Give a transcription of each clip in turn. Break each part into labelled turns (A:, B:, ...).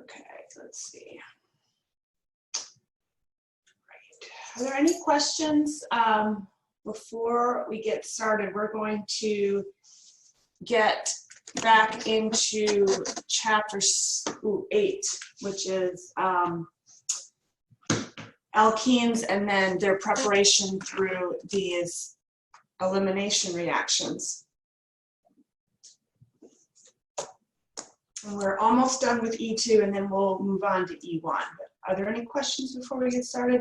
A: Okay, let's see. Right. Are there any questions before we get started? We're going to get back into chapter 8, which is alkenes and then their preparation through these elimination reactions. And we're almost done with E2 and then we'll move on to E1. Are there any questions before we get started?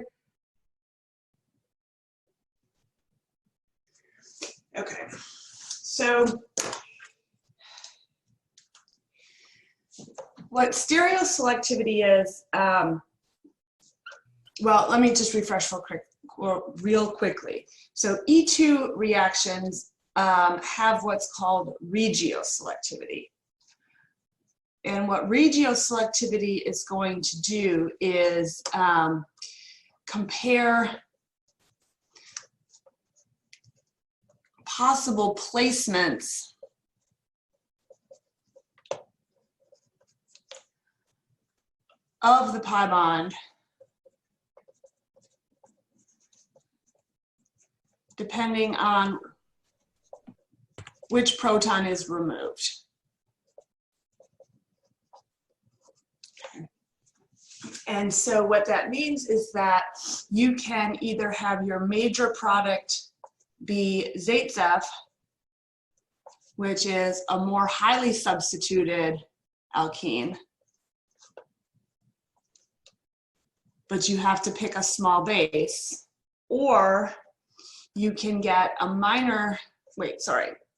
A: Okay, so what stereoselectivity is, well, let me just refresh real quickly. So E2 reactions have what's called regioselectivity. And what regioselectivity is going to do is compare possible placements of the pi bond depending on which proton is removed. And so what that means is that you can either have your major product be Zaitsev, which is a more highly substituted alkene, but you have to pick a small base, or you can get a minor,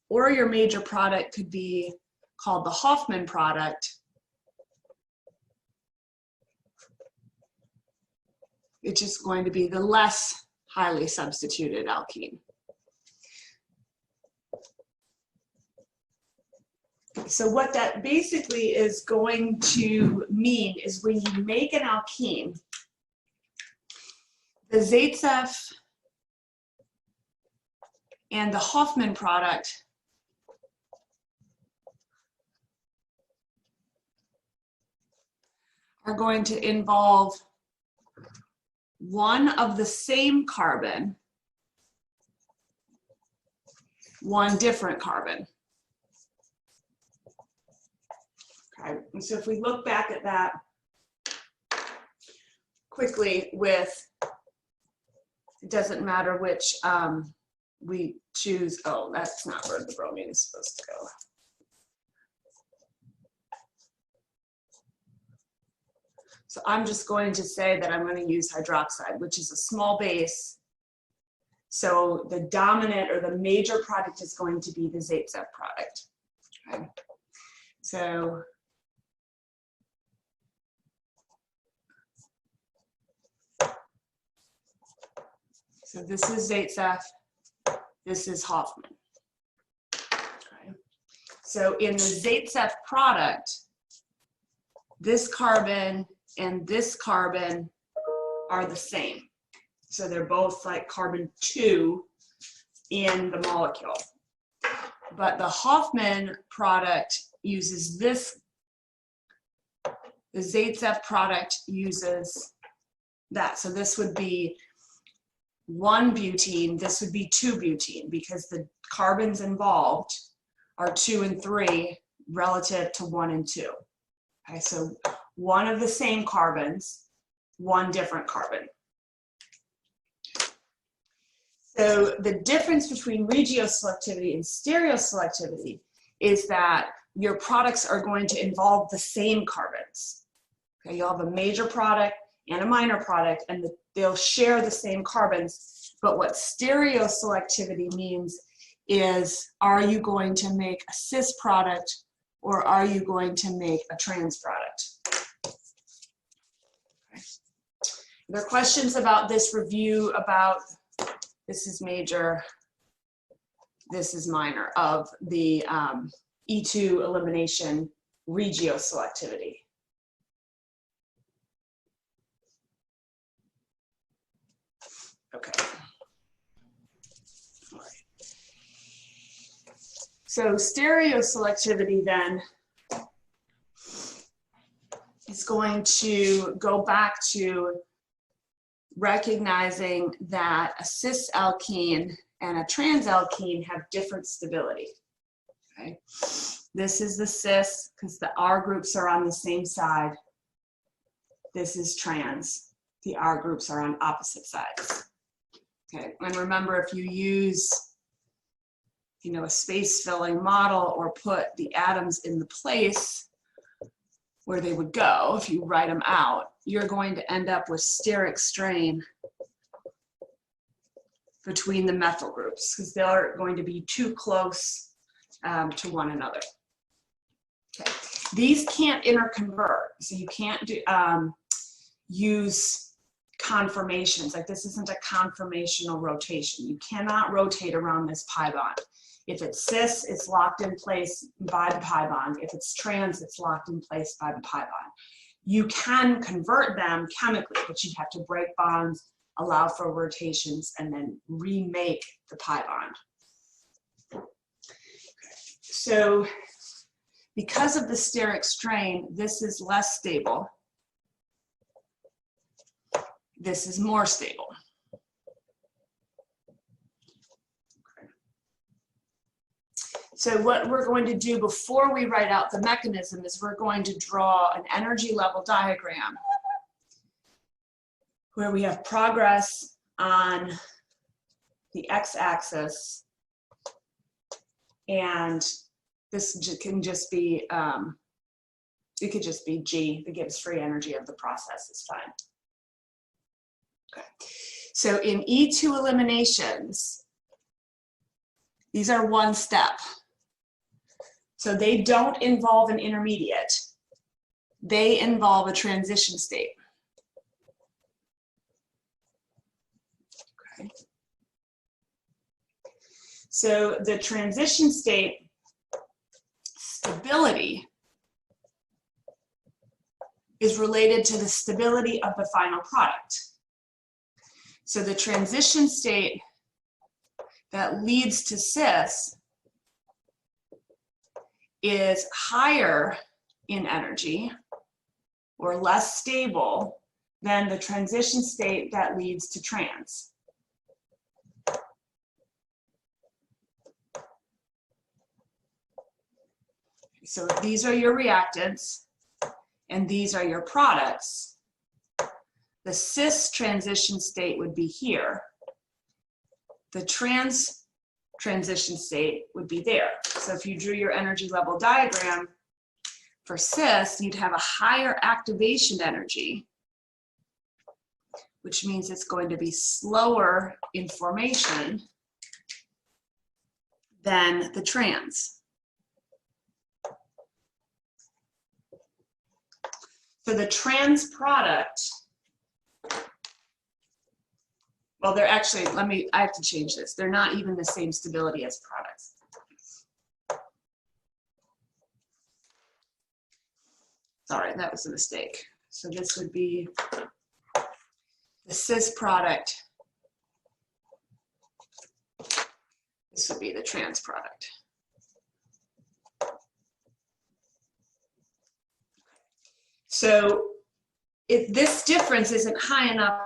A: or your major product could be called the Hoffman product, which is going to be the less highly substituted alkene. So what that basically is going to mean is when you make an alkene, the Zaitsev and the Hoffman product are going to involve one of the same carbon, one different carbon. Okay, and so if we look back at that quickly with, it doesn't matter which we choose. Oh, that's not where the bromine is supposed to go. So I'm just going to say that I'm going to use hydroxide, which is a small base. So the dominant or the major product is going to be the Zaitsev product. Okay. So this is Zaitsev, this is Hoffman. Okay. So in the Zaitsev product, this carbon and this carbon are the same. So they're both like carbon 2 in the molecule. But the Hoffman product uses this, the Zaitsev product uses that. So this would be 1 butene, this would be 2 butene, because the carbons involved are 2 and 3 relative to 1 and 2. Okay, so one of the same carbons, one different carbon. So the difference between regioselectivity and stereoselectivity is that your products are going to involve the same carbons. Okay, you'll have a major product and a minor product, and they'll share the same carbons. But what stereoselectivity means is, are you going to make a cis product or are you going to make a trans product? Okay. Are there questions about this review about this is major, this is minor of the E2 elimination regioselectivity? Okay. All right. So stereoselectivity then is going to go back to recognizing that a cis alkene and a trans alkene have different stability. Okay? This is the cis because the R groups are on the same side. This is trans. The R groups are on opposite sides. Okay, and remember, if you use, you know, a space filling model or put the atoms in the place where they would go, if you write them out, you're going to end up with steric strain between the methyl groups because they're going to be too close to one another. Okay. These can't interconvert, so you can't do, use conformations. Like this isn't a conformational rotation. You cannot rotate around this pi bond. If it's cis, it's locked in place by the pi bond. If it's trans, it's locked in place by the pi bond. You can convert them chemically, but you'd have to break bonds, allow for rotations, and then remake the pi bond. So because of the steric strain, this is less stable. This is more stable. Okay. So what we're going to do before we write out the mechanism is we're going to draw an energy level diagram where we have progress on the x-axis, and this can just be, it could just be G, the Gibbs free energy of the process is fine. Okay. So in E2 eliminations, these are one step. So they don't involve an intermediate. They involve a transition state. Okay. So the transition state stability is related to the stability of the final product. So the transition state that leads to cis is higher in energy or less stable than the transition state that leads to trans. So if these are your reactants and these are your products, the cis transition state would be here. The trans transition state would be there. So if you drew your energy level diagram for cis, you'd have a higher activation energy, which means it's going to be slower in formation than the trans. So the trans product, well, they're actually, I have to change this. They're not even the same stability as products. Sorry, that was a mistake. So this would be the cis product. This would be the trans product. So if this difference isn't high enough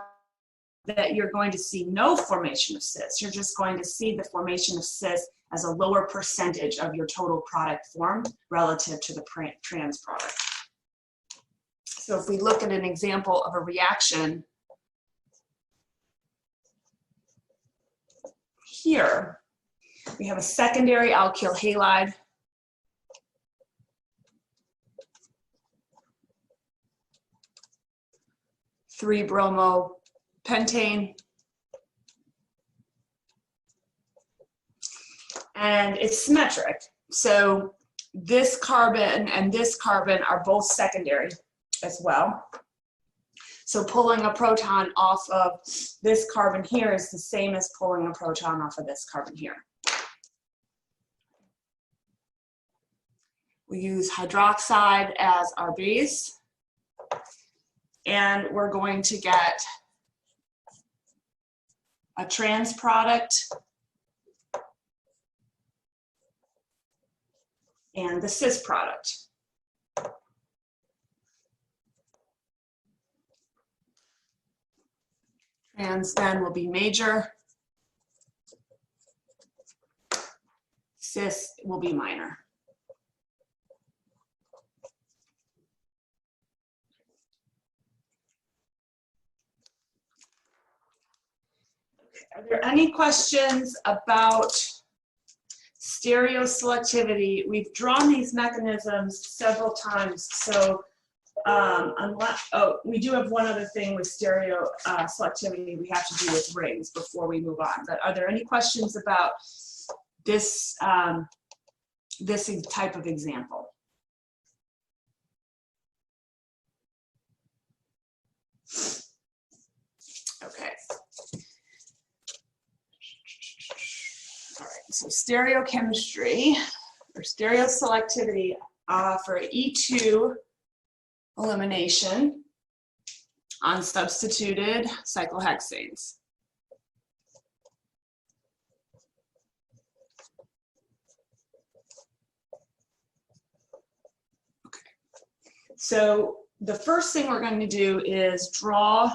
A: that you're going to see no formation of cis, you're just going to see the formation of cis as a lower percentage of your total product form relative to the trans product. So if we look at an example of a reaction here, we have a secondary alkyl halide. Three bromo pentane, and it's symmetric. So this carbon and this carbon are both secondary as well. So pulling a proton off of this carbon here is the same as pulling a proton off of this carbon here. We use hydroxide as our base, and we're going to get a trans product and the cis product. Trans then will be major. Cis will be minor. Are there any questions about stereoselectivity? We've drawn these mechanisms several times, so we do have one other thing with stereoselectivity we have to do with rings before we move on. But are there any questions about this, this type of example? Okay. All right, so stereochemistry or stereoselectivity for E2 elimination on substituted cyclohexanes. Okay. So the first thing we're going to do is draw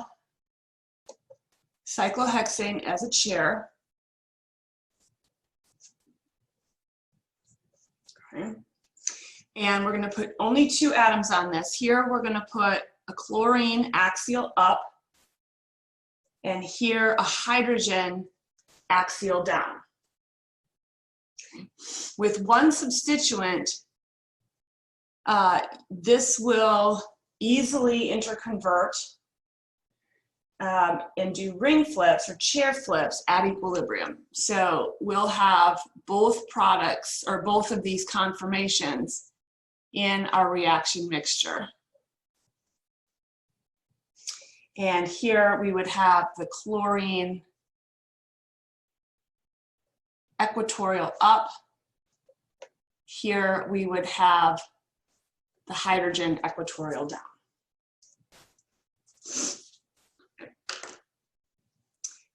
A: cyclohexane as a chair. Okay. And we're going to put only 2 atoms on this. Here we're going to put a chlorine axial up, and here a hydrogen axial down. Okay. With one substituent, this will easily interconvert and do ring flips or chair flips at equilibrium. So we'll have both products or both of these conformations in our reaction mixture. And here we would have the chlorine equatorial up. Here we would have the hydrogen equatorial down.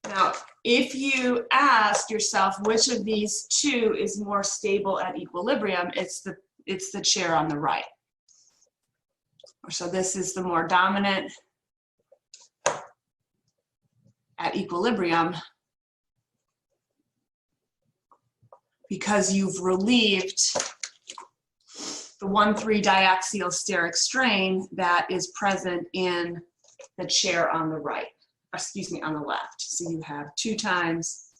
A: Now, if you ask yourself which of these 2 is more stable at equilibrium, it's the chair on the right. So this is the more dominant at equilibrium because you've relieved the 1,3 diaxial steric strain that is present in the chair on the right. Excuse me, on the left. So you have 2 times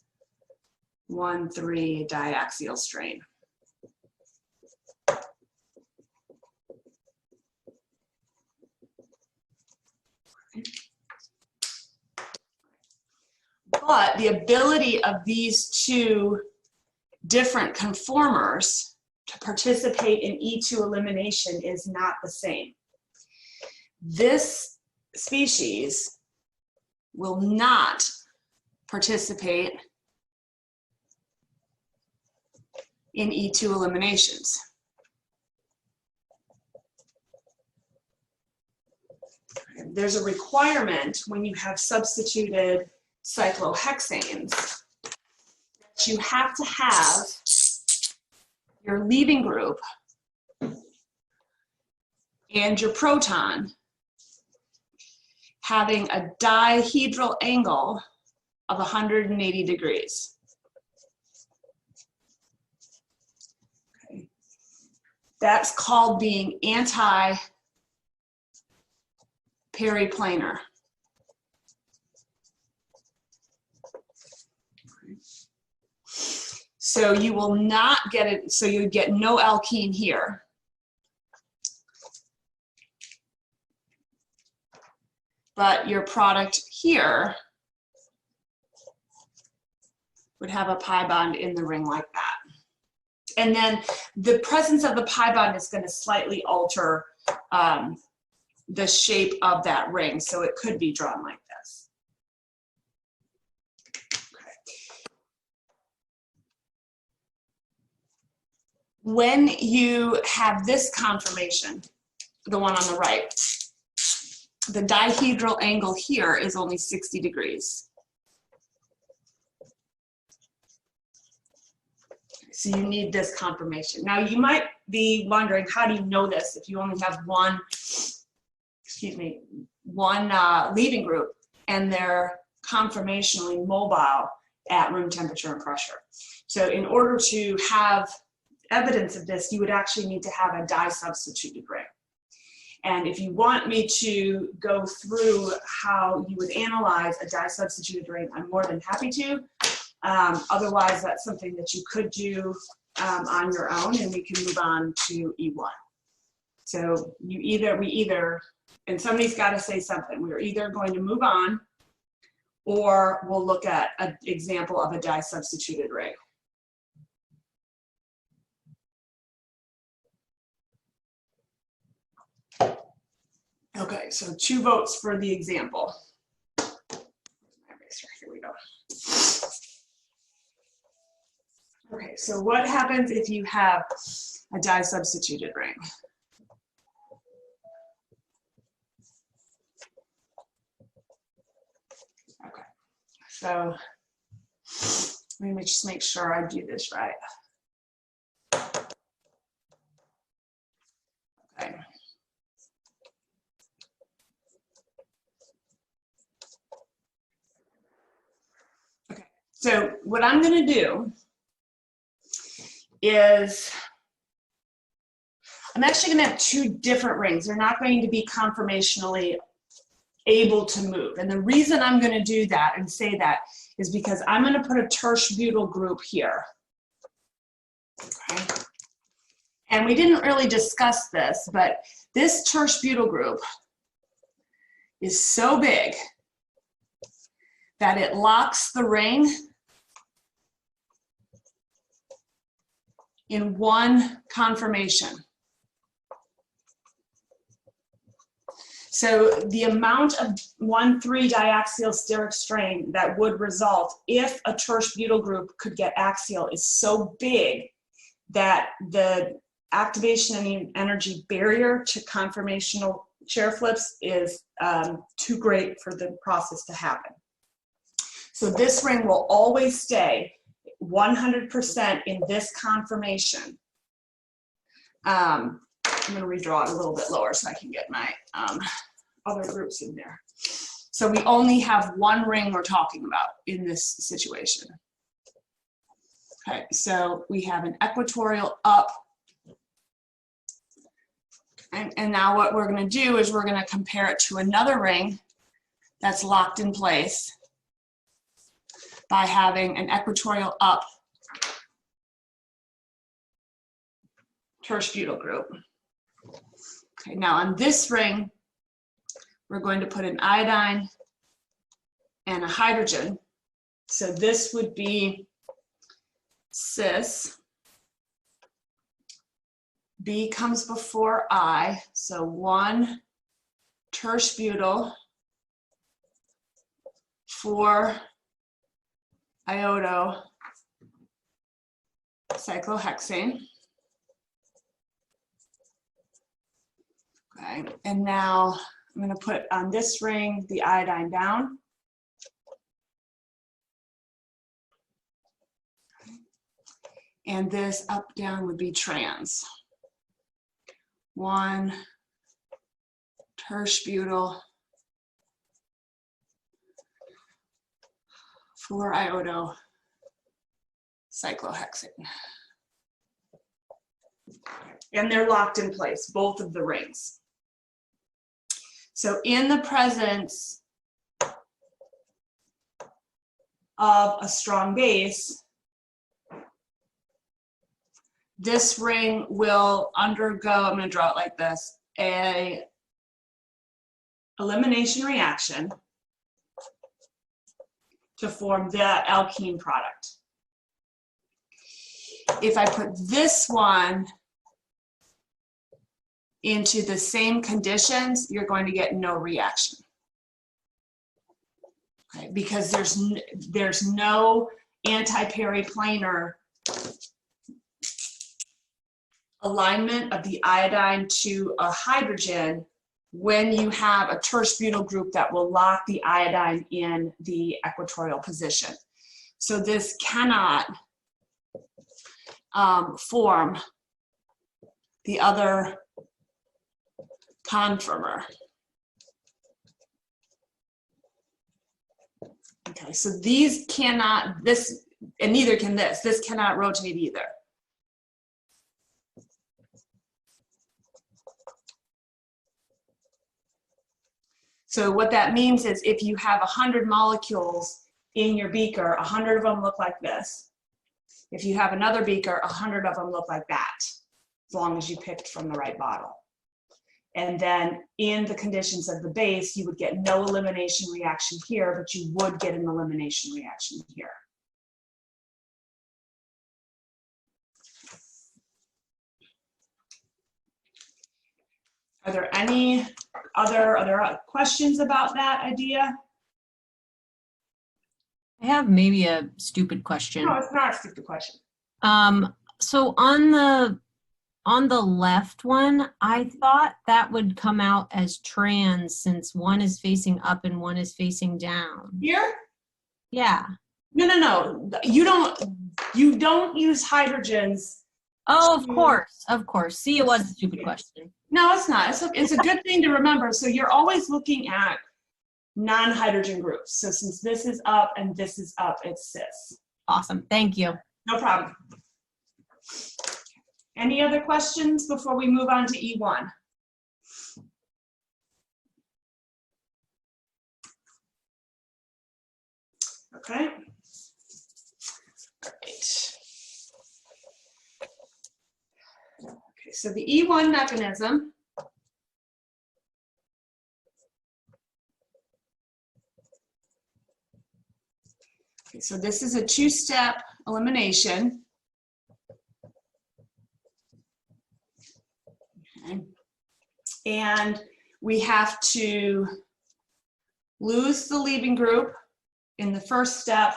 A: 1,3 diaxial strain. But the ability of these 2 different conformers to participate in E2 elimination is not the same. This species will not participate in E2 eliminations. There's a requirement when you have substituted cyclohexanes that you have to have your leaving group and your proton having a dihedral angle of 180 degrees. Okay. That's called being anti-periplanar. So you will not get it, so you get no alkene here. But your product here would have a pi bond in the ring like that. And then the presence of the pi bond is going to slightly alter the shape of that ring, so it could be drawn like this. Okay. When you have this conformation, the one on the right, the dihedral angle here is only 60 degrees. So you need this conformation. Now you might be wondering, how do you know this if you only have one leaving group and they're conformationally mobile at room temperature and pressure. So in order to have evidence of this, you would actually need to have a dye-substituted ring. And if you want me to go through how you would analyze a dye-substituted ring, I'm more than happy to. Otherwise, that's something that you could do on your own, and we can move on to E1. So we either, and somebody's got to say something. We're either going to move on, or we'll look at an example of a dye-substituted ring. Okay, so 2 votes for the example. Here we go. Okay, so what happens if you have a dye-substituted ring? Okay, so let me just make sure I do this right. Okay. So what I'm going to do is I'm actually going to have 2 different rings. They're not going to be conformationally able to move. And the reason I'm going to do that and say that is because I'm going to put a tertiary butyl group here. Okay. And we didn't really discuss this, but this tertiary butyl group is so big that it locks the ring in one conformation. So the amount of 1,3-diaxial steric strain that would result if a tertiary butyl group could get axial is so big that the activation and energy barrier to conformational chair flips is too great for the process to happen. So this ring will always stay 100% in this conformation. I'm going to redraw it a little bit lower so I can get my other groups in there. So we only have 1 ring we're talking about in this situation. Okay, so we have an equatorial up. And now what we're going to do is we're going to compare it to another ring that's locked in place by having an equatorial up tertiary butyl group. Okay, now on this ring, we're going to put an iodine and a hydrogen. So this would be cis. B comes before I, so 1 tertiary butyl, 4 iodo cyclohexane. Okay, and now I'm going to put on this ring the iodine down. And this up down would be trans. 1 tertiary butyl, 4 iodo cyclohexane. And they're locked in place, both of the rings. So in the presence of a strong base, this ring will undergo, I'm going to draw it like this, a elimination reaction to form the alkene product. If I put this one into the same conditions, you're going to get no reaction. Okay, because there's no anti-periplanar alignment of the iodine to a hydrogen when you have a tertiary butyl group that will lock the iodine in the equatorial position. So this cannot form the other conformer. Okay, so these cannot, this, and neither can this. This cannot rotate either. So what that means is if you have 100 molecules in your beaker, 100 of them look like this. If you have another beaker, 100 of them look like that, as long as you picked from the right bottle. And then in the conditions of the base, you would get no elimination reaction here, but you would get an elimination reaction here. Are there any other questions about that idea?
B: I have maybe a stupid question.
A: No, it's not a stupid question.
B: So on the left one, I thought that would come out as trans since one is facing up and one is facing down.
A: Here?
B: Yeah.
A: No. You don't use hydrogens.
B: Oh, of course. See, it was a stupid question.
A: No, it's not. It's a good thing to remember. So you're always looking at non-hydrogen groups. So since this is up and this is up, it's cis.
B: Awesome. Thank you.
A: No problem. Any other questions before we move on to E1? Okay. All right. Okay, so the E1 mechanism so this is a two-step elimination. Okay. And we have to lose the leaving group in the first step,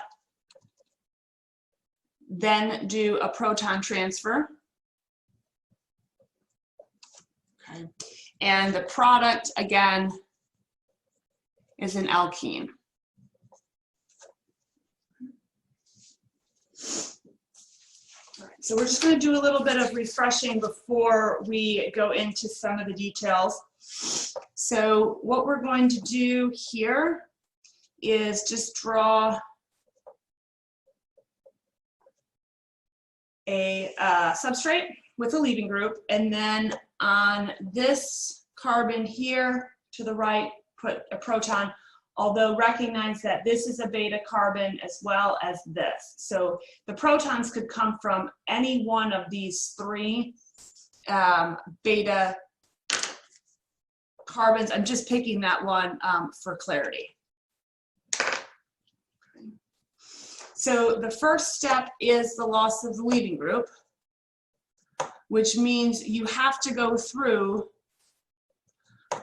A: then do a proton transfer. Okay. And the product, again, is an alkene. All right, so we're just going to do a little bit of refreshing before we go into some of the details. So what we're going to do here is just draw a substrate with a leaving group, and then on this carbon here to the right, put a proton, although recognize that this is a beta carbon as well as this. So the protons could come from any one of these three beta carbons. I'm just picking that one for clarity. So the first step is the loss of the leaving group, which means you have to go through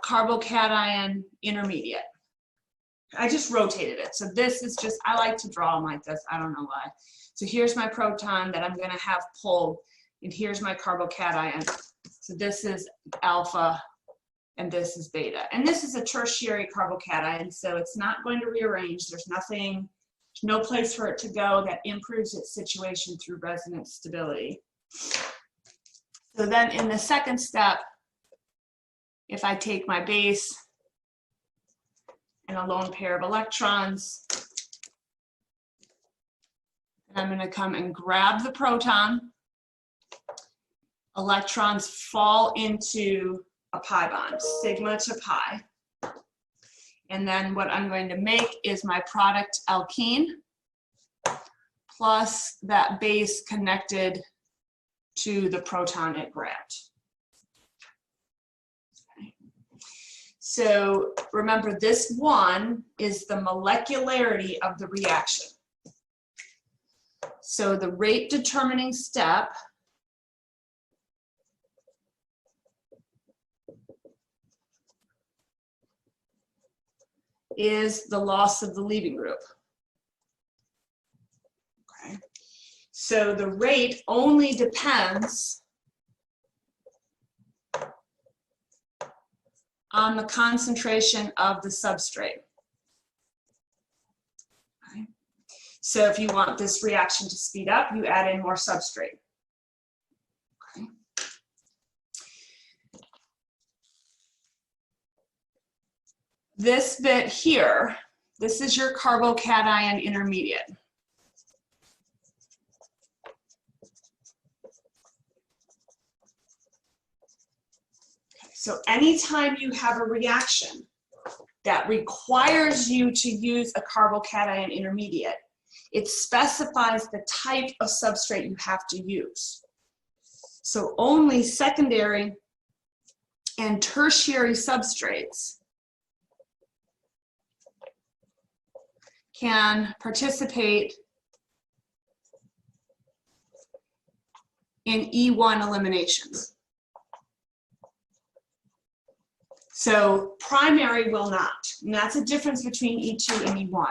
A: carbocation intermediate. I just rotated it. So this is just, I like to draw them like this. I don't know why. So here's my proton that I'm going to have pulled, and here's my carbocation. So this is alpha, and this is beta. And this is a tertiary carbocation, so it's not going to rearrange. There's nothing, there's no place for it to go that improves its situation through resonance stability. So then in the second step, if I take my base and a lone pair of electrons, and I'm going to come and grab the proton, electrons fall into a pi bond, sigma to pi. And then what I'm going to make is my product alkene plus that base connected to the proton it grabbed. Okay. So remember, this one is the molecularity of the reaction. So the rate determining step is the loss of the leaving group. Okay. So the rate only depends on the concentration of the substrate. Okay. So if you want this reaction to speed up, you add in more substrate. Okay. This bit here, This is your carbocation intermediate. So anytime you have a reaction that requires you to use a carbocation intermediate, it specifies the type of substrate you have to use. So only secondary and tertiary substrates can participate in E1 eliminations. So primary will not, and that's a difference between E2 and E1.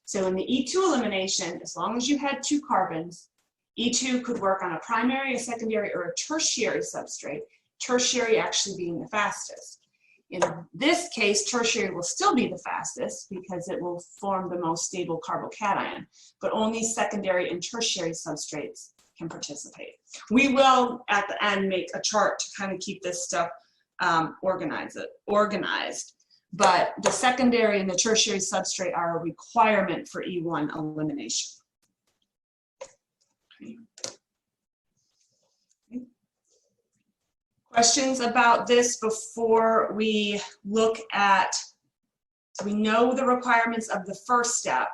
A: So in the E2 elimination, as long as you had 2 carbons, E2 could work on a primary, a secondary, or a tertiary substrate, tertiary actually being the fastest. In this case, tertiary will still be the fastest because it will form the most stable carbocation, but only secondary and tertiary substrates can participate. We will, at the end, make a chart to kind of keep this stuff organized, but the secondary and the tertiary substrate are a requirement for E1 elimination. Okay. Okay. Questions about this before we look at, so we know the requirements of the first step.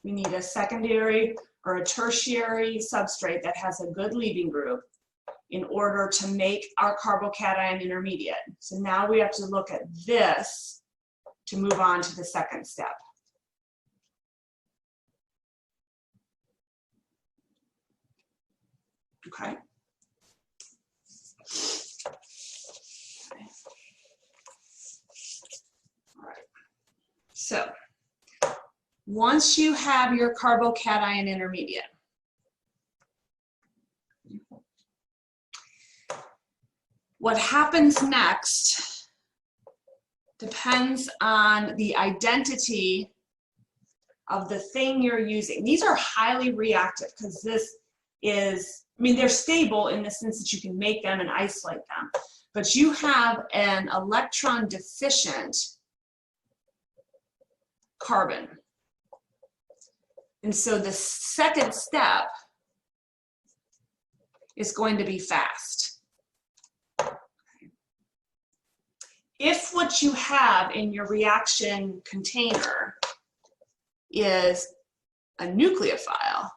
A: We need a secondary or a tertiary substrate that has a good leaving group in order to make our carbocation intermediate. So now we have to look at this to move on to the second step. Okay. All right. So once you have your carbocation intermediate, what happens next depends on the identity of the thing you're using. These are highly reactive because this is, I mean, they're stable in the sense that you can make them and isolate them, but you have an electron deficient carbon. And so the second step is going to be fast. If what you have in your reaction container is a nucleophile,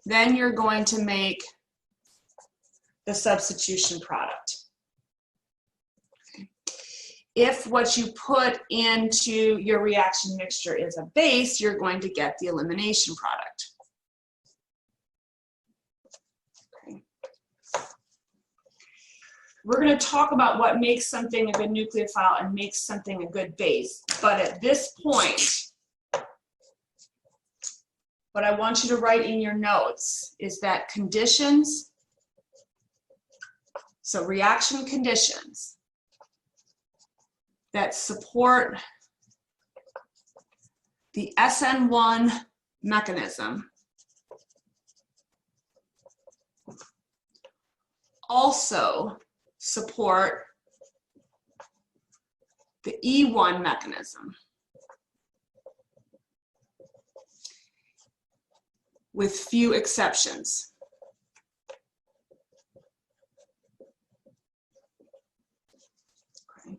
A: then you're going to make the substitution product. Okay. If what you put into your reaction mixture is a base, you're going to get the elimination product. We're going to talk about what makes something a good nucleophile and makes something a good base. But at this point, what I want you to write in your notes is that conditions, so reaction conditions that support the SN1 mechanism also support the E1 mechanism with few exceptions. Okay.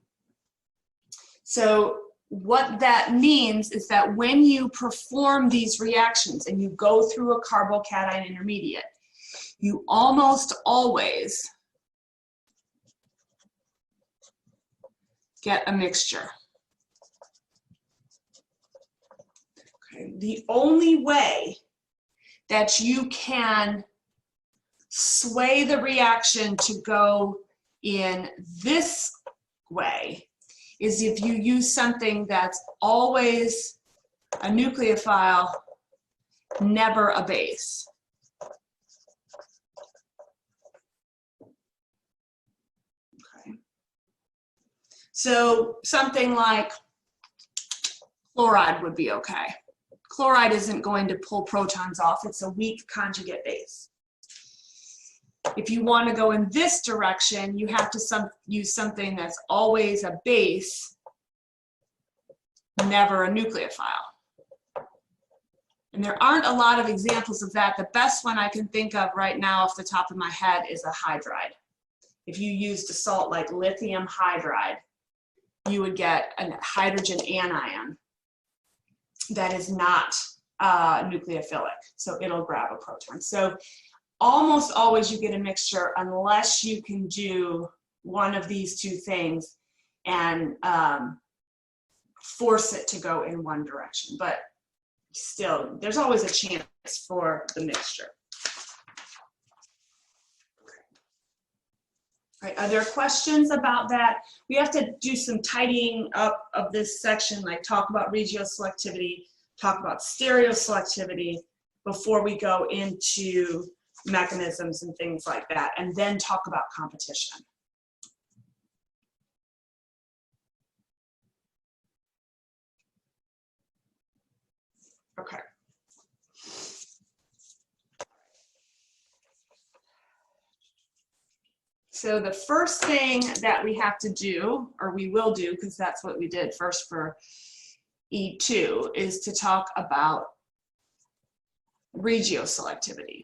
A: So what that means is that when you perform these reactions and you go through a carbocation intermediate, you almost always get a mixture. Okay. The only way that you can sway the reaction to go in this way is if you use something that's always a nucleophile, never a base. So something like chloride would be okay. Chloride isn't going to pull protons off. It's a weak conjugate base. If you want to go in this direction, you have to use something that's always a base never a nucleophile. And there aren't a lot of examples of that. The best one I can think of right now off the top of my head is a hydride. If you used a salt like lithium hydride, you would get a hydrogen anion that is not nucleophilic, so it'll grab a proton. So almost always you get a mixture unless you can do one of these two things and force it to go in one direction. But still, there's always a chance for the mixture. All right, are there questions about that? We have to do some tidying up of this section, like talk about regioselectivity, talk about stereoselectivity before we go into mechanisms and things like that, and then talk about competition. Okay. So the first thing that we have to do, or we will do, because that's what we did first for E2, is to talk about regioselectivity.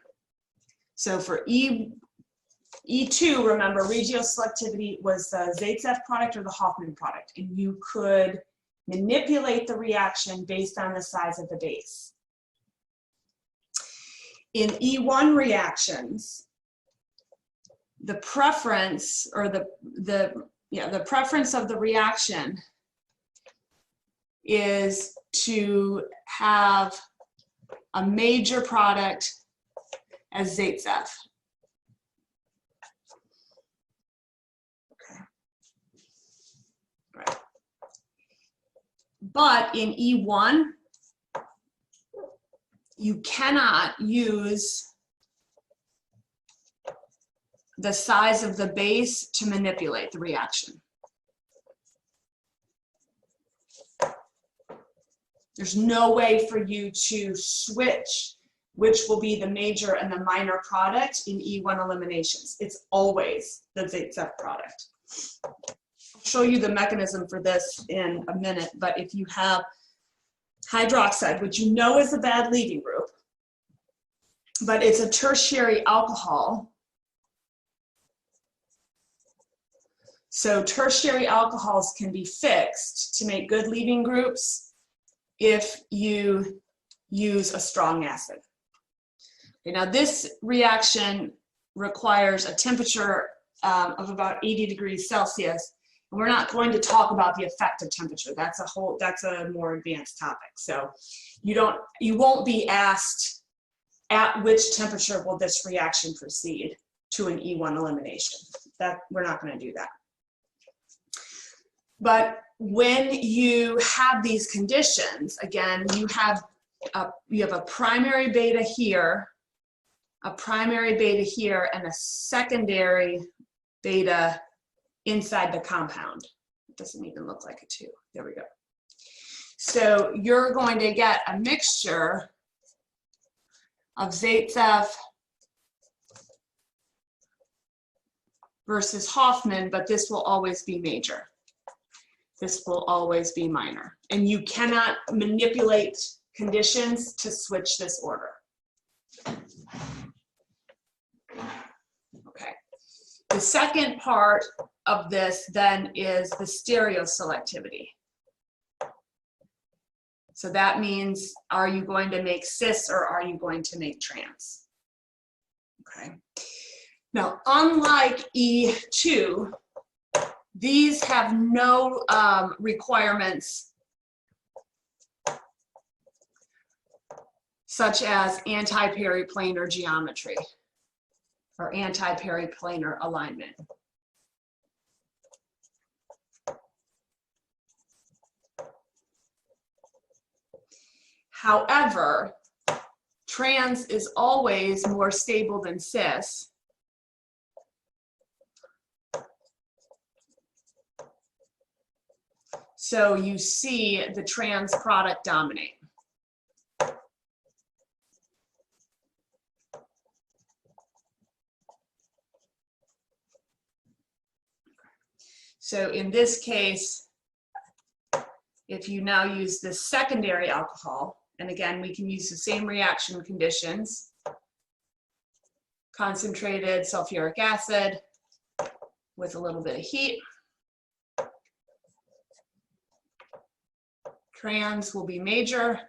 A: So for E2, remember, regioselectivity was the Zaitsev product or the Hofmann product, and you could manipulate the reaction based on the size of the base. In E1 reactions, the preference or the preference of the reaction is to have a major product as Zaitsev. Okay. Right. But in E1, you cannot use the size of the base to manipulate the reaction. There's no way for you to switch which will be the major and the minor product in E1 eliminations. It's always the Zaitsev product. I'll show you the mechanism for this in a minute, but if you have hydroxide, which you know is a bad leaving group, but it's a tertiary alcohol. So tertiary alcohols can be fixed to make good leaving groups if you use a strong acid. Okay, now this reaction requires a temperature of about 80 degrees Celsius. And we're not going to talk about the effective temperature. That's a more advanced topic. So you won't be asked at which temperature will this reaction proceed to an E1 elimination. We're not going to do that. But when you have these conditions, again, you have a primary beta here, and a secondary beta inside the compound. It doesn't even look like a 2. There we go. So you're going to get a mixture of Zaitsev versus Hofmann, but this will always be major. This will always be minor. And you cannot manipulate conditions to switch this order. Okay. The second part of this then is the stereoselectivity. So that means, are you going to make cis or are you going to make trans? Okay. Now, unlike E2, these have no requirements such as anti-periplanar geometry or anti-periplanar alignment. However, trans is always more stable than cis. So you see the trans product dominate. So in this case, if you now use this secondary alcohol, and again, we can use the same reaction conditions, concentrated sulfuric acid with a little bit of heat. Trans will be major.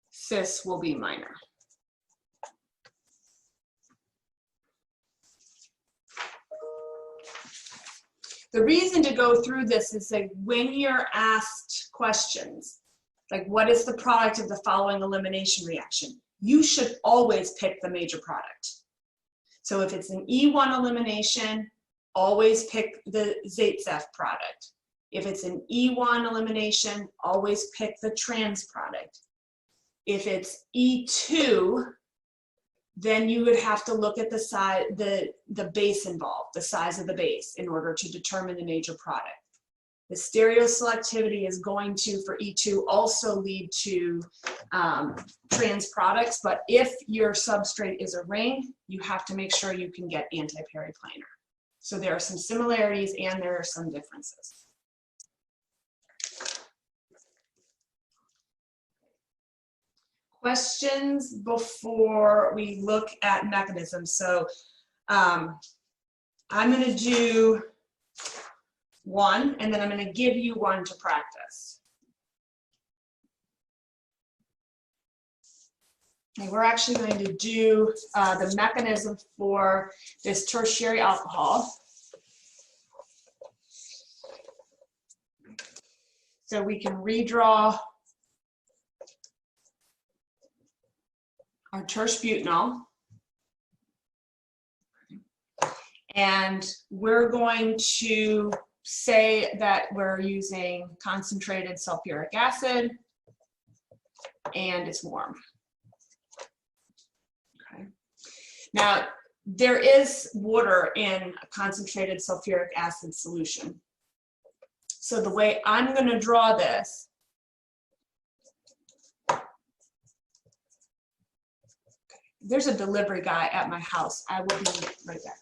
A: Cis will be minor. The reason to go through this is like when you're asked questions, like what is the product of the following elimination reaction? You should always pick the major product. So if it's an E1 elimination, always pick the Zaitsev product. If it's an E1 elimination, always pick the trans product. If it's E2, then you would have to look at the size, the base involved, the size of the base in order to determine the major product. The stereoselectivity is going to, for E2, also lead to trans products, but if your substrate is a ring, you have to make sure you can get anti-periplanar. So there are some similarities and there are some differences. Questions before we look at mechanisms. So I'm going to do one, and then I'm going to give you one to practice. Okay, we're actually going to do the mechanism for this tertiary alcohol. So we can redraw our terse butanol. And we're going to say that we're using concentrated sulfuric acid and it's warm. Okay. Now, there is water in a concentrated sulfuric acid solution. So the way I'm going to draw this, there's a delivery guy at my house. I will be right back.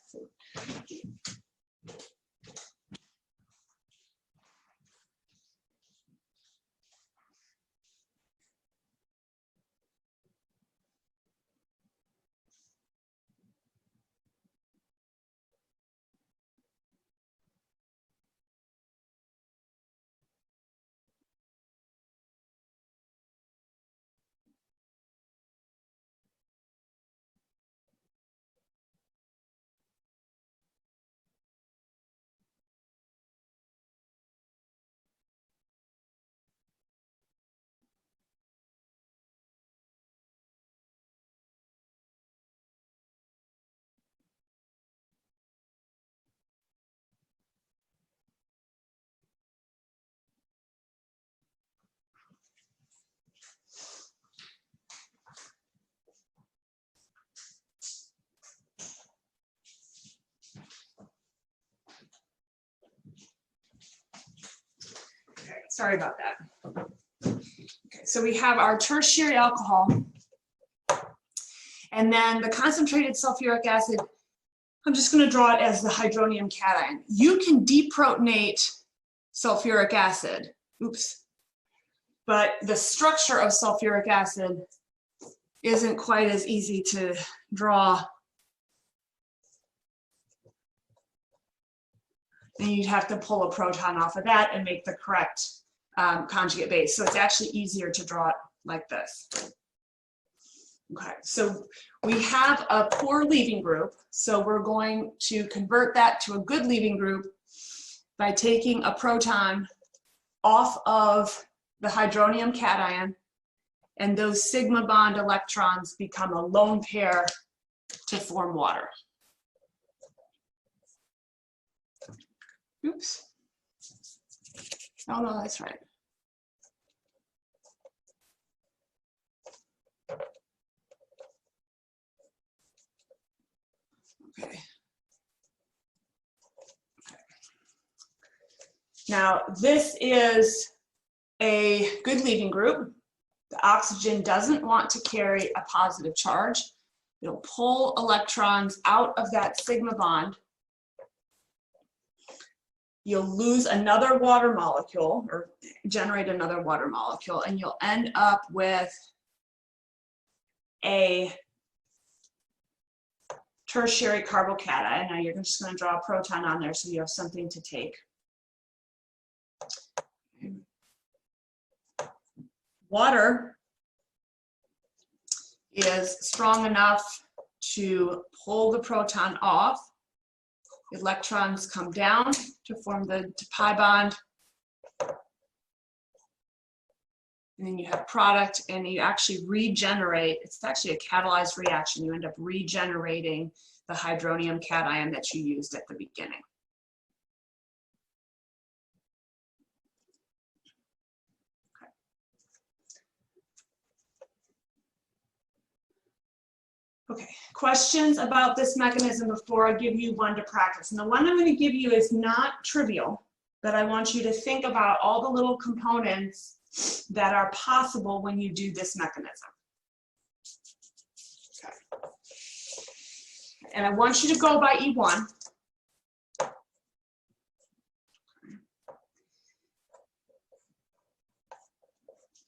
A: Sorry about that. Okay, so we have our tertiary alcohol, and then the concentrated sulfuric acid, I'm just going to draw it as the hydronium cation. You can deprotonate sulfuric acid, oops, but the structure of sulfuric acid isn't quite as easy to draw. And you'd have to pull a proton off of that and make the correct conjugate base. So it's actually easier to draw it like this. Okay, so we have a poor leaving group. So we're going to convert that to a good leaving group by taking a proton off of the hydronium cation, and those sigma bond electrons become a lone pair to form water. Oops. Oh, no, that's right. Okay. Now, this is a good leaving group. The oxygen doesn't want to carry a positive charge. It'll pull electrons out of that sigma bond. you'll lose another water molecule or generate another water molecule, and you'll end up with a tertiary carbocation. Now you're just going to draw a proton on there so you have something to take. Water is strong enough to pull the proton off. Electrons come down to form the pi bond. And then you have product, and you actually regenerate. It's actually a catalyzed reaction. You end up regenerating the hydronium cation that you used at the beginning. Okay, questions about this mechanism before I give you one to practice? And the one I'm going to give you is not trivial, but I want you to think about all the little components that are possible when you do this mechanism. Okay. And I want you to go by E1.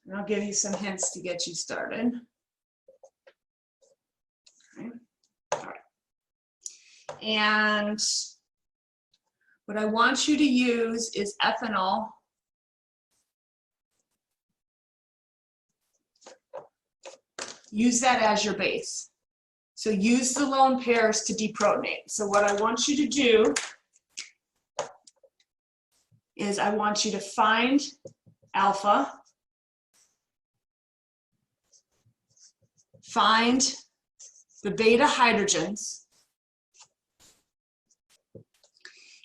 A: And I'll give you some hints to get you started. Okay. All right. And what I want you to use is ethanol. Use that as your base. So use the lone pairs to deprotonate. So what I want you to do is I want you to find alpha, find the beta hydrogens,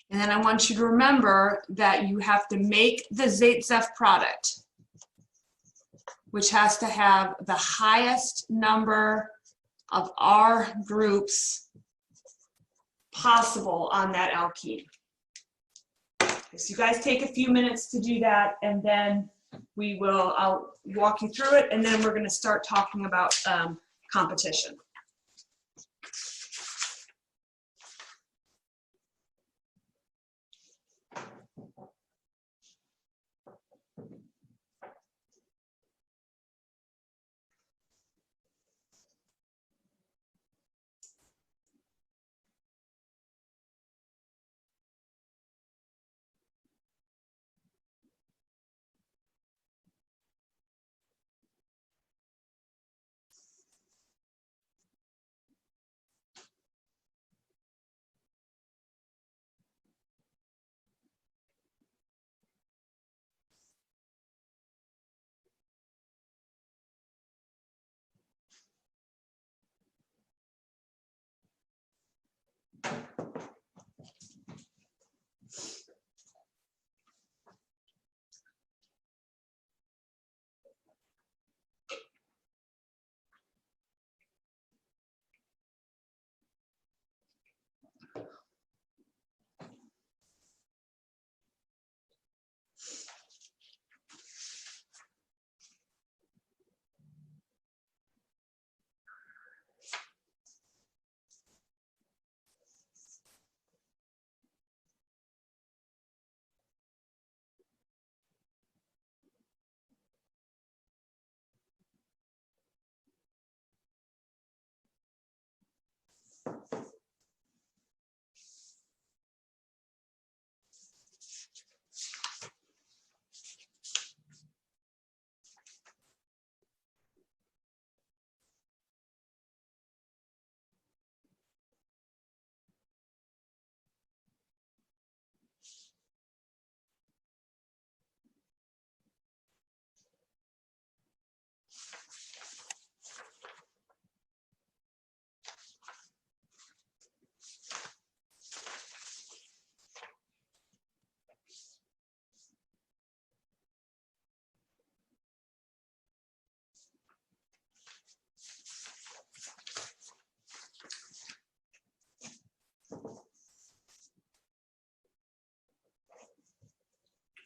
A: and then I want you to remember that you have to make the Zaitsev product, which has to have the highest number of R groups possible on that alkene. Okay, so you guys take a few minutes to do that, and then I'll walk you through it, and then we're going to start talking about competition.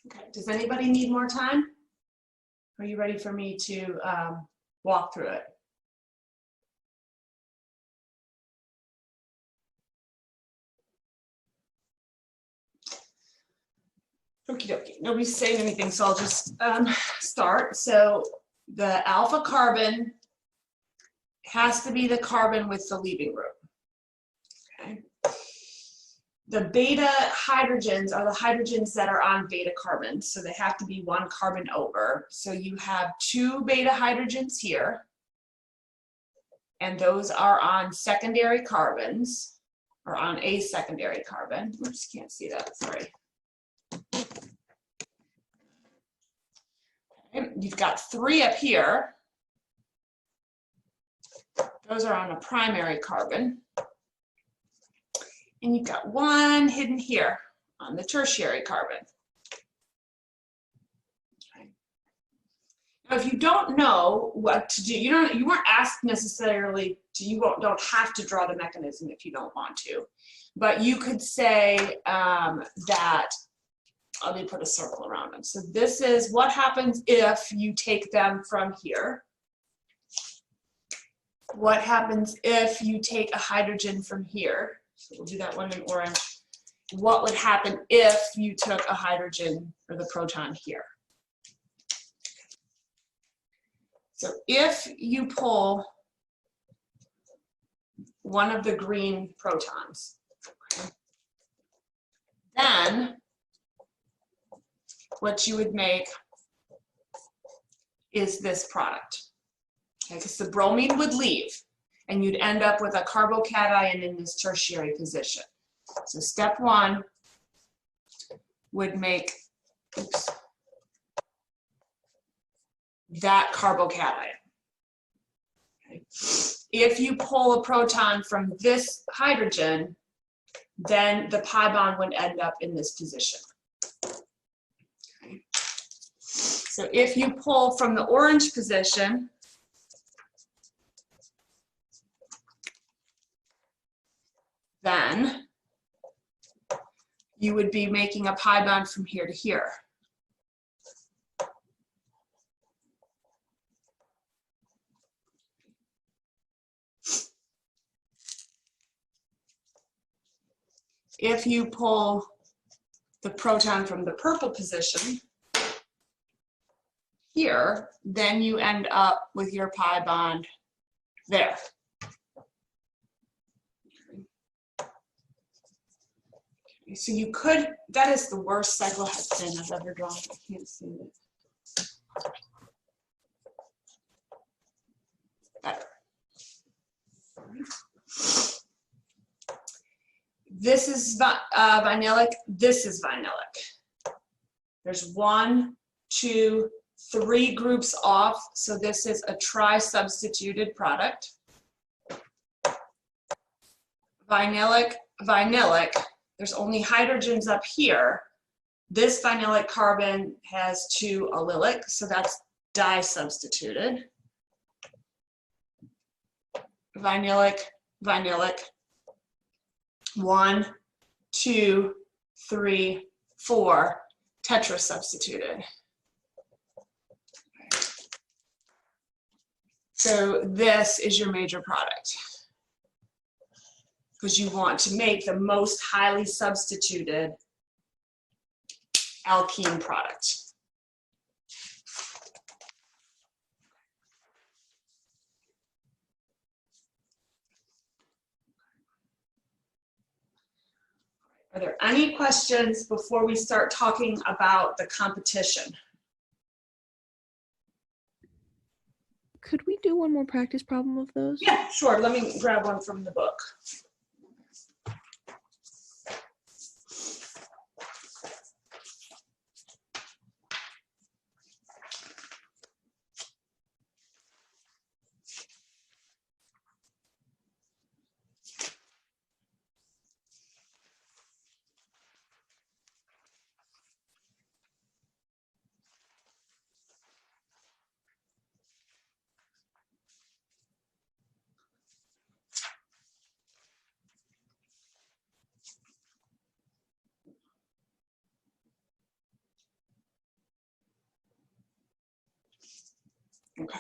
A: Okay, does anybody need more time? Are you ready for me to walk through it? Okie dokie. Nobody's saying anything, so I'll just start. So the alpha carbon has to be the carbon with the leaving group. Okay. The beta hydrogens are the hydrogens that are on beta carbons, so they have to be one carbon over. So you have 2 beta hydrogens here, and those are on secondary carbons, or on a secondary carbon. Oops, can't see that, sorry. Okay. You've got 3 up here. Those are on a primary carbon. And you've got 1 hidden here on the tertiary carbon. Okay. Now, if you don't know what to do, you weren't asked necessarily to, don't have to draw the mechanism if you don't want to, but you could say that, let me put a circle around them. So this is what happens if you take them from here. What happens if you take a hydrogen from here? So we'll do that one in orange. What would happen if you took a hydrogen or the proton here? So if you pull one of the green protons, okay, then what you would make is this product. Okay, because the bromine would leave, and you'd end up with a carbocation in this tertiary position. So step 1 would make, oops, that carbocation. Okay. If you pull a proton from this hydrogen, then the pi bond would end up in this position. Okay. So if you pull from the orange position, then you would be making a pi bond from here to here. If you pull the proton from the purple position here, then you end up with your pi bond there. So you could, that is the worst cyclohexane I've ever drawn. I can't see it. Better. This is vinylic, this is vinylic. There's 1, 2, 3 groups off, so this is a tri-substituted product. Vinylic, vinylic. There's only hydrogens up here. This vinylic carbon has 2 allylic, so that's di-substituted. Vinylic, vinylic. 1, 2, 3, 4, tetra-substituted. So this is your major product, because you want to make the most highly substituted alkene product. Are there any questions before we start talking about the competition?
C: Could we do one more practice problem of those?
A: Yeah, sure. Let me grab one from the book. Okay.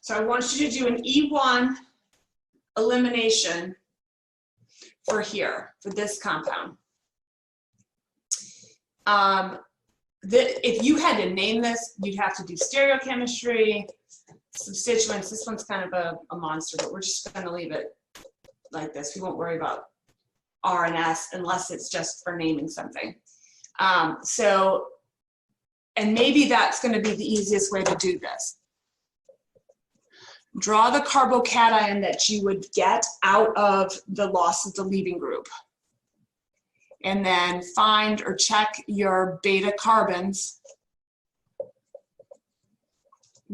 A: So I want you to do an E1 elimination for here, for this compound. If you had to name this, you'd have to do stereochemistry, substituents. This one's kind of a monster, but we're just going to leave it like this. We won't worry about R and S unless it's just for naming something. And maybe that's going to be the easiest way to do this. Draw the carbocation that you would get out of the loss of the leaving group. And then find or check your beta carbons.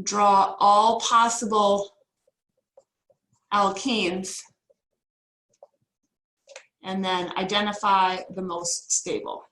A: Draw all possible alkenes. And then identify the most stable.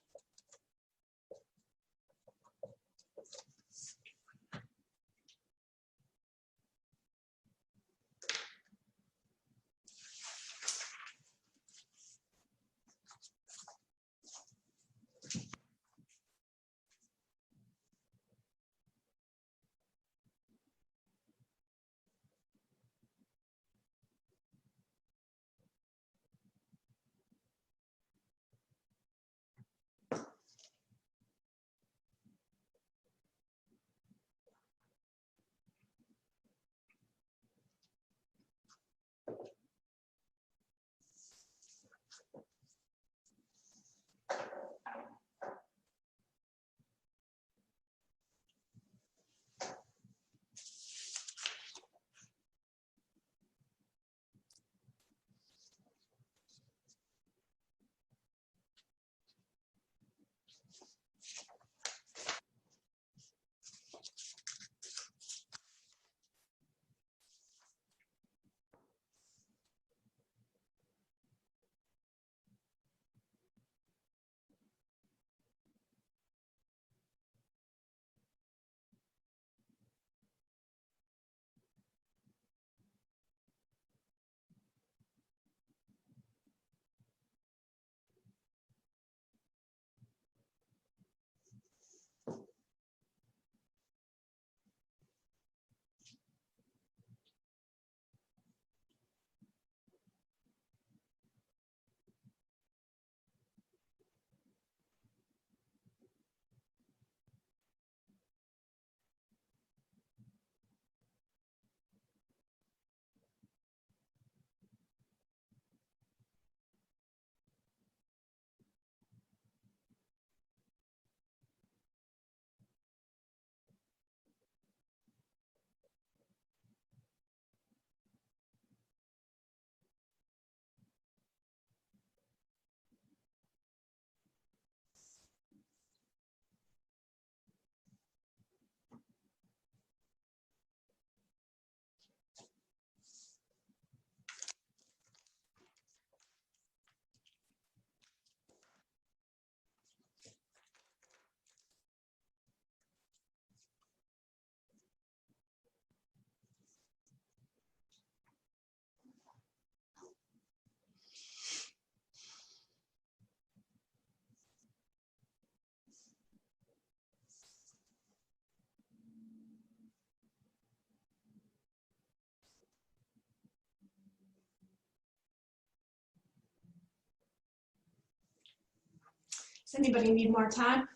A: Does anybody need more time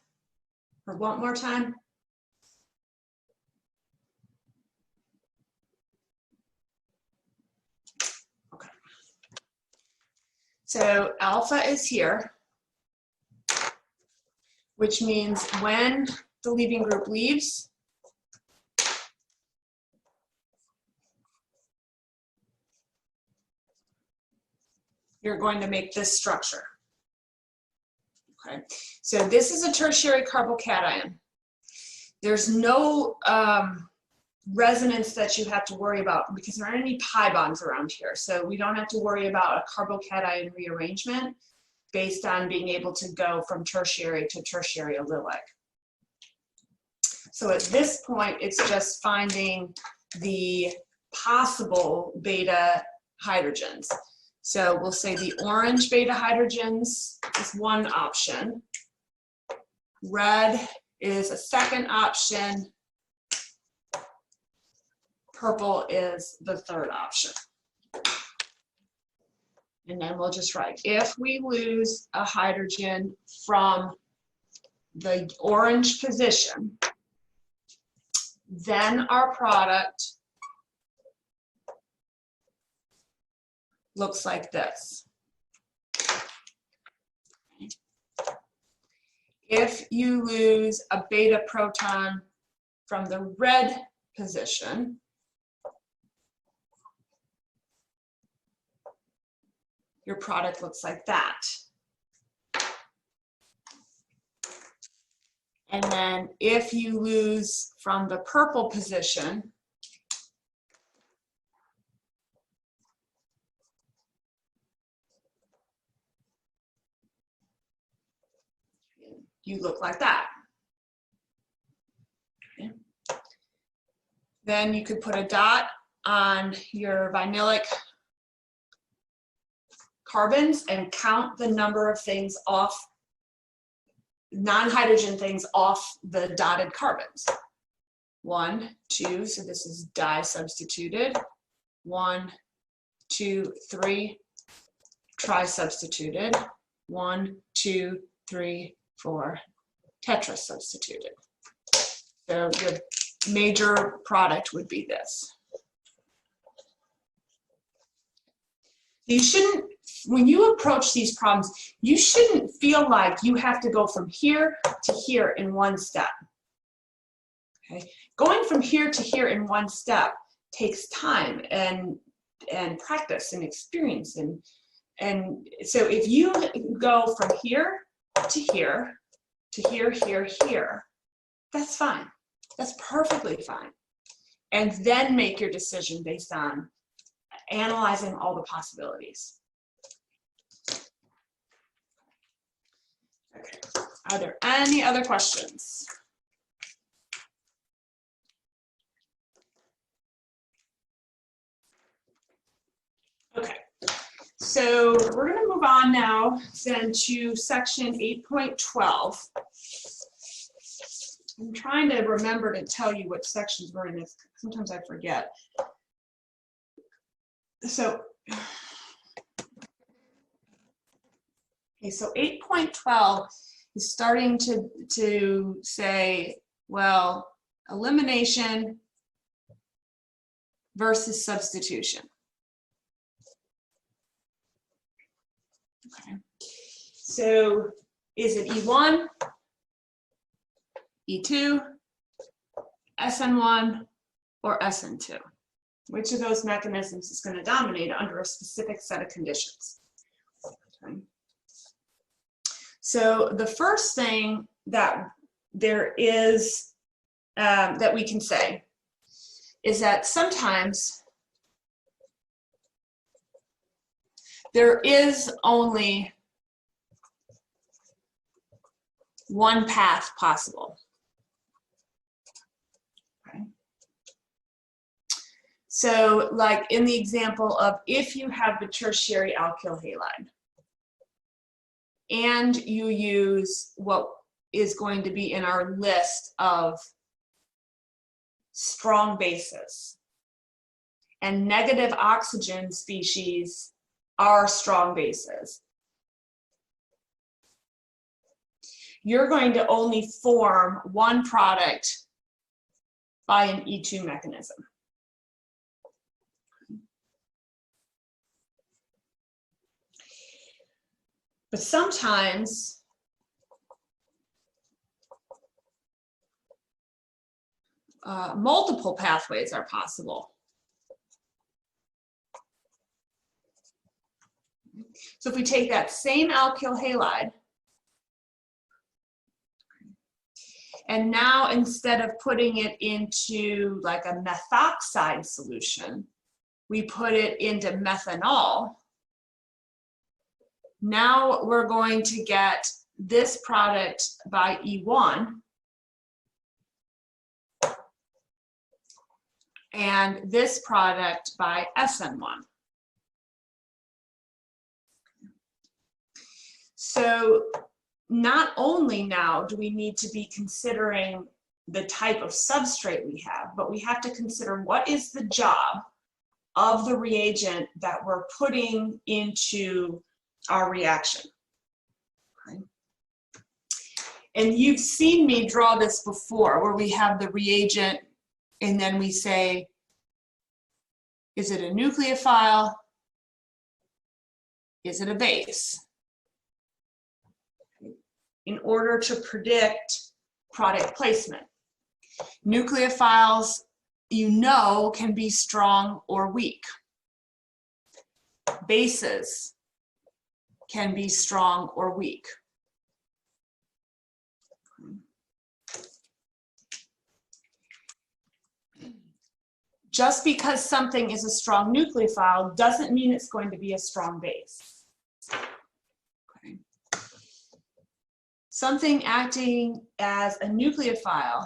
A: or want more time? Okay. So alpha is here, which means when the leaving group leaves, you're going to make this structure. Okay, so this is a tertiary carbocation. There's no resonance that you have to worry about because there aren't any pi bonds around here. So we don't have to worry about a carbocation rearrangement based on being able to go from tertiary to tertiary allylic. So at this point, it's just finding the possible beta hydrogens. So we'll say the orange beta hydrogens is one option. Red is a second option. purple is the third option. And then we'll just write, if we lose a hydrogen from the orange position, then our product looks like this. If you lose a beta proton from the red position, your product looks like that. And then if you lose from the purple position, you look like that. Okay. Then you could put a dot on your vinylic carbons and count the number of things off, non-hydrogen things off the dotted carbons. 1, 2, so this is di-substituted. 1, 2, 3, tri-substituted. 1, 2, 3, 4, tetra-substituted. So your major product would be this. You shouldn't, when you approach these problems, you shouldn't feel like you have to go from here to here in one step. Okay? Going from here to here in one step takes time and practice and experience. And so if you go from here to here to here, here, here, that's fine. That's perfectly fine. And then make your decision based on analyzing all the possibilities. Okay, are there any other questions? Okay, so we're going to move on now then to section 8.12. I'm trying to remember to tell you what sections we're in. Sometimes I forget. So, okay, so 8.12 is starting to say, well, elimination versus substitution. Okay. So is it E1, E2, SN1, or SN2? Which of those mechanisms is going to dominate under a specific set of conditions? Okay. So the first thing that there is that we can say is that sometimes there is only one path possible. So like in the example of if you have the tertiary alkyl halide and you use what is going to be in our list of strong bases, and negative oxygen species are strong bases, you're going to only form one product by an E2 mechanism. But sometimes multiple pathways are possible. So if we take that same alkyl halide, and now instead of putting it into like a methoxide solution, we put it into methanol. Now we're going to get this product by E1 and this product by SN1. So not only now do we need to be considering the type of substrate we have, but we have to consider what is the job of the reagent that we're putting into our reaction. Okay. And you've seen me draw this before, where we have the reagent and then we say, is it a nucleophile? Is it a base? In order to predict product placement. Nucleophiles, you know, can be strong or weak. Bases can be strong or weak. Just because something is a strong nucleophile doesn't mean it's going to be a strong base. Okay. Something acting as a nucleophile,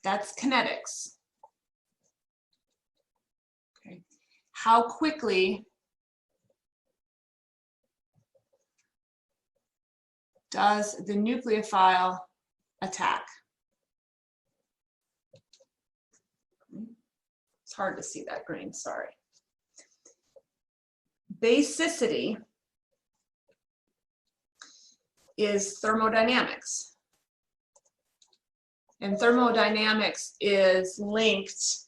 A: that's kinetics. Okay. How quickly does the nucleophile attack? It's hard to see that green, sorry. Basicity is thermodynamics. And thermodynamics is linked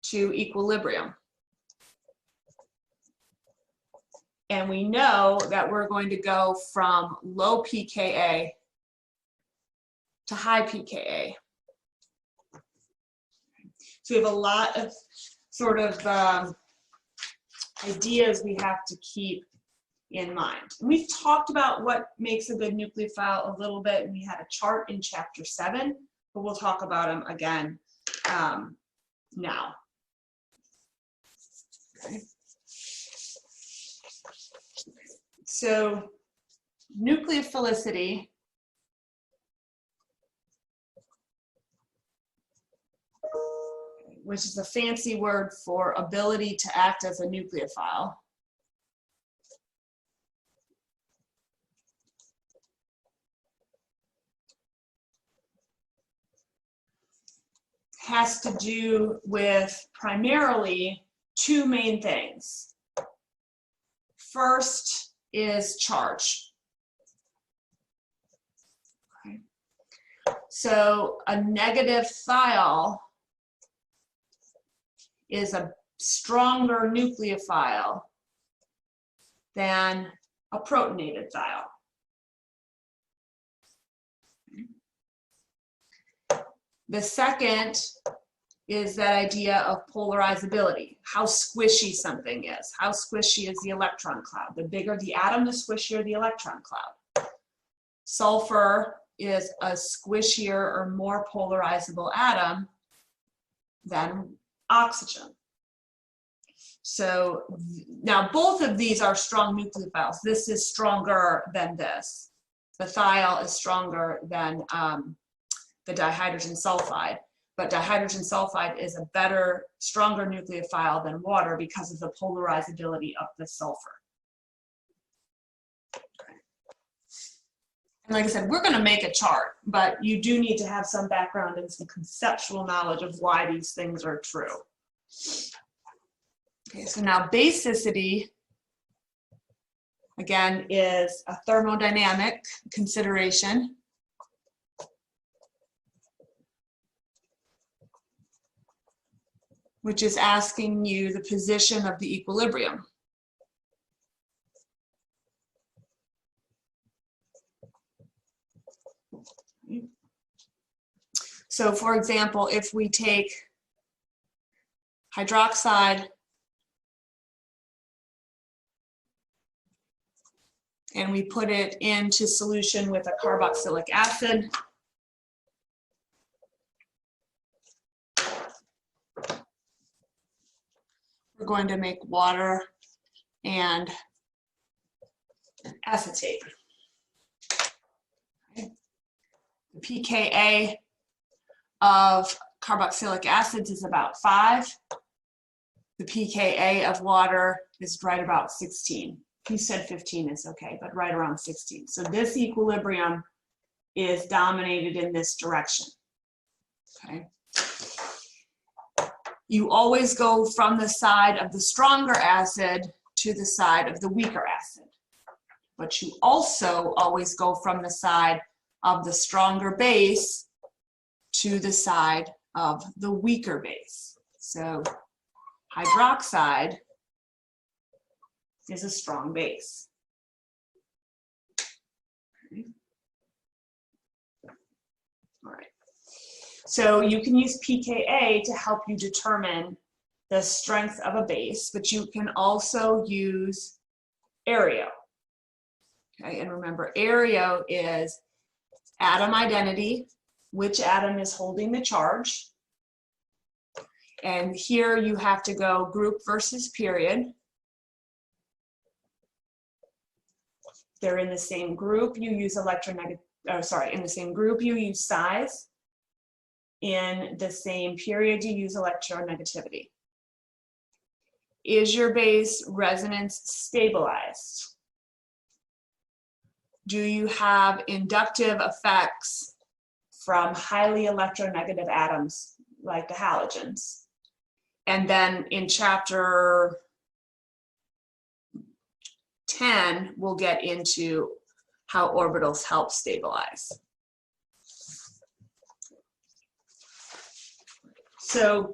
A: to equilibrium. And we know that we're going to go from low pKa to high pKa. So we have a lot of sort of ideas we have to keep in mind. And we've talked about what makes a good nucleophile a little bit, and we had a chart in chapter 7, but we'll talk about them again now. Okay. So nucleophilicity which is a fancy word for ability to act as a nucleophile. Has to do with primarily two main things. First is charge. Okay. So a negative thiol is a stronger nucleophile than a protonated thiol. The second is that idea of polarizability, how squishy something is. How squishy is the electron cloud? The bigger the atom, the squishier the electron cloud. Sulfur is a squishier or more polarizable atom than oxygen. So now both of these are strong nucleophiles. This is stronger than this. The thiol is stronger than the dihydrogen sulfide, but dihydrogen sulfide is a better, stronger nucleophile than water because of the polarizability of the sulfur. Okay. And like I said, we're going to make a chart, but you do need to have some background and some conceptual knowledge of why these things are true. Okay, so now basicity, again, is a thermodynamic consideration. Which is asking you the position of the equilibrium. So for example, if we take hydroxide and we put it into solution with a carboxylic acid, we're going to make water and acetate. Okay. The pKa of carboxylic acids is about 5. The pKa of water is right about 16. He said 15 is okay, but right around 16. So this equilibrium is dominated in this direction. Okay. You always go from the side of the stronger acid to the side of the weaker acid. But you also always go from the side of the stronger base to the side of the weaker base. So hydroxide is a strong base. Okay. All right. So you can use pKa to help you determine the strength of a base, but you can also use Areo. Okay, and remember, Areo is atom identity, which atom is holding the charge. And here you have to go group versus period. They're in the same group, you use in the same group you use size. In the same period you use electronegativity. Is your base resonance stabilized? Do you have inductive effects from highly electronegative atoms like the halogens? And then in chapter 10, we'll get into how orbitals help stabilize. So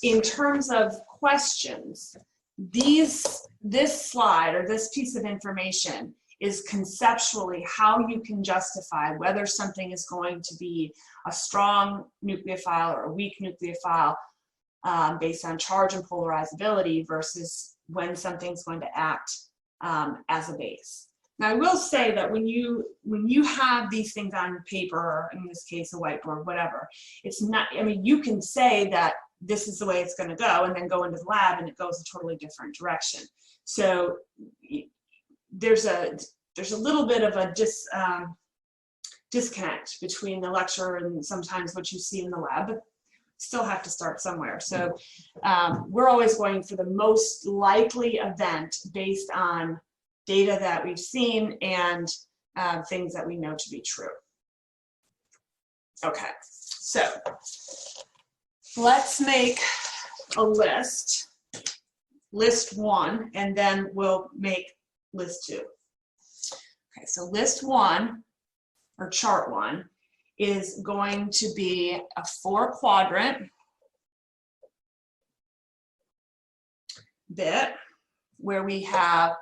A: in terms of questions, this slide or this piece of information is conceptually how you can justify whether something is going to be a strong nucleophile or a weak nucleophile based on charge and polarizability versus when something's going to act as a base. Now I will say that when you have these things on paper, or in this case a whiteboard, whatever, it's not, I mean, you can say that this is the way it's going to go and then go into the lab and it goes a totally different direction. So there's a little bit of a disconnect between the lecture and sometimes what you see in the lab, but still have to start somewhere. So we're always going for the most likely event based on data that we've seen and things that we know to be true. Okay, so let's make a list 1, and then we'll make list 2. Okay, so list 1, or chart 1, is going to be a 4-quadrant bit where we have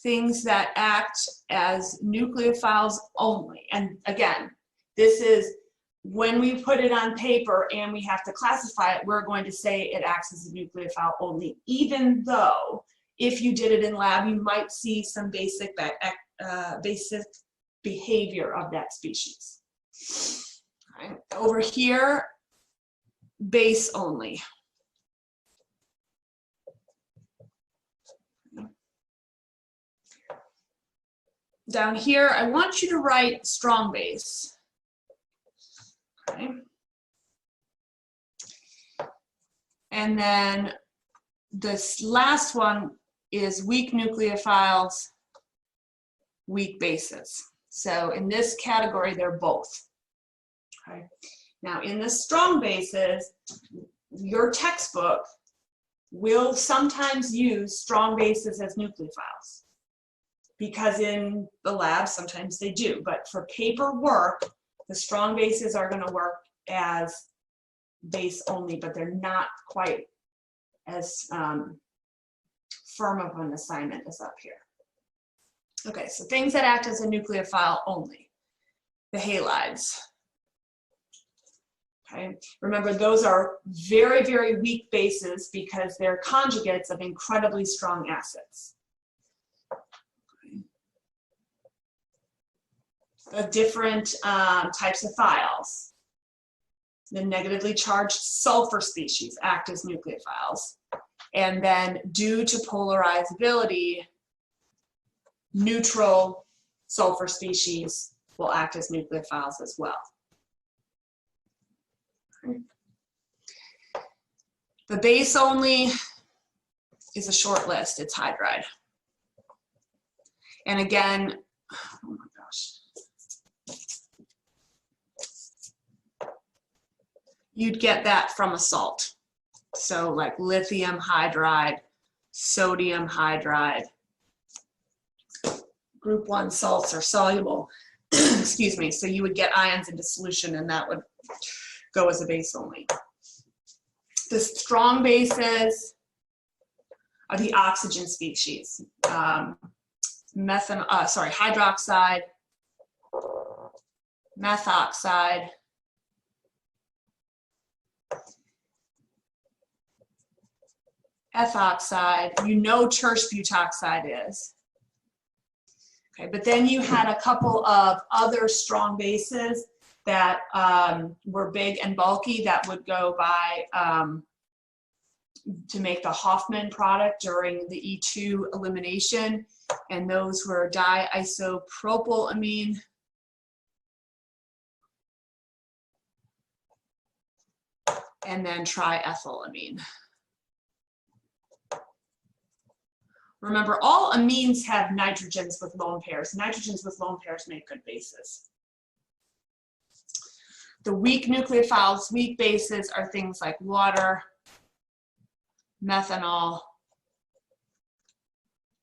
A: things that act as nucleophiles only. And again, this is when we put it on paper and we have to classify it, we're going to say it acts as a nucleophile only, even though if you did it in lab, you might see some basic behavior of that species. All right. Over here, base only. Down here, I want you to write strong base. Okay. And then this last one is weak nucleophiles, weak bases. So in this category, they're both. Okay. Now in the strong bases, your textbook will sometimes use strong bases as nucleophiles, because in the lab sometimes they do, but for paper work, the strong bases are going to work as base only, but they're not quite as firm of an assignment as up here. Okay, so things that act as a nucleophile only. The halides. Okay, remember those are very, very weak bases because they're conjugates of incredibly strong acids. The different types of thiols. The negatively charged sulfur species act as nucleophiles. And then due to polarizability, neutral sulfur species will act as nucleophiles as well. The base only is a short list. It's hydride. And again, oh my gosh. you'd get that from a salt. So like lithium hydride, sodium hydride. Group 1 salts are soluble, excuse me, so you would get ions into solution and that would go as a base only. The strong bases are the oxygen species. Hydroxide, methoxide, ethoxide. You know terse butoxide is. Okay, but then you had a couple of other strong bases that were big and bulky that would go by to make the Hoffman product during the E2 elimination, and those were diisopropylamine and then triethylamine. Remember, all amines have nitrogens with lone pairs. Nitrogens with lone pairs make good bases. The weak nucleophiles, weak bases are things like water, methanol,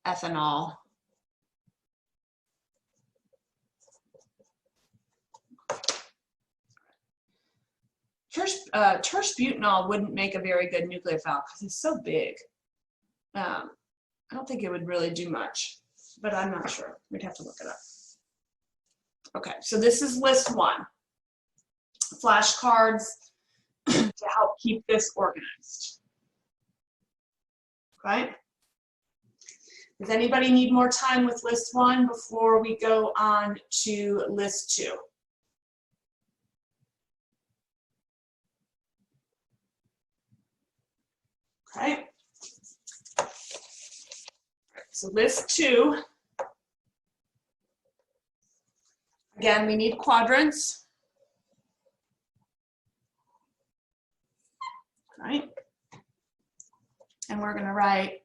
A: ethanol. Terse butanol wouldn't make a very good nucleophile because it's so big. I don't think it would really do much, but I'm not sure. We'd have to look it up. Okay, so this is list 1. Flashcards to help keep this organized. Okay. Does anybody need more time with list 1 before we go on to list 2? Okay. So list 2, again, we need quadrants. Right? And we're going to write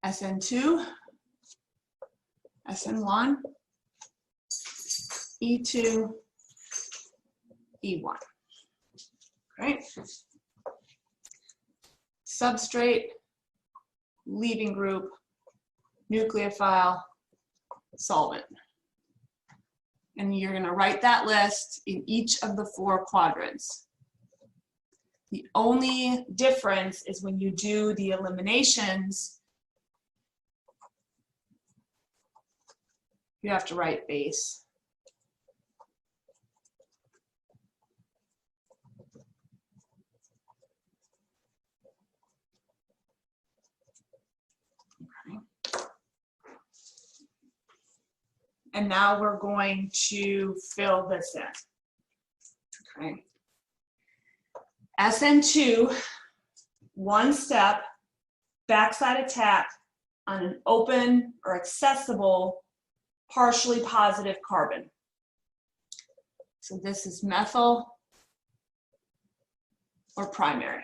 A: SN2, SN1, E2, E1. Right? Substrate, leaving group, nucleophile, solvent. And you're going to write that list in each of the 4 quadrants. The only difference is when you do the eliminations, you have to write base. Okay. And now we're going to fill this in. Okay. SN2, 1 step, backside attack on an open or accessible partially positive carbon. So this is methyl or primary.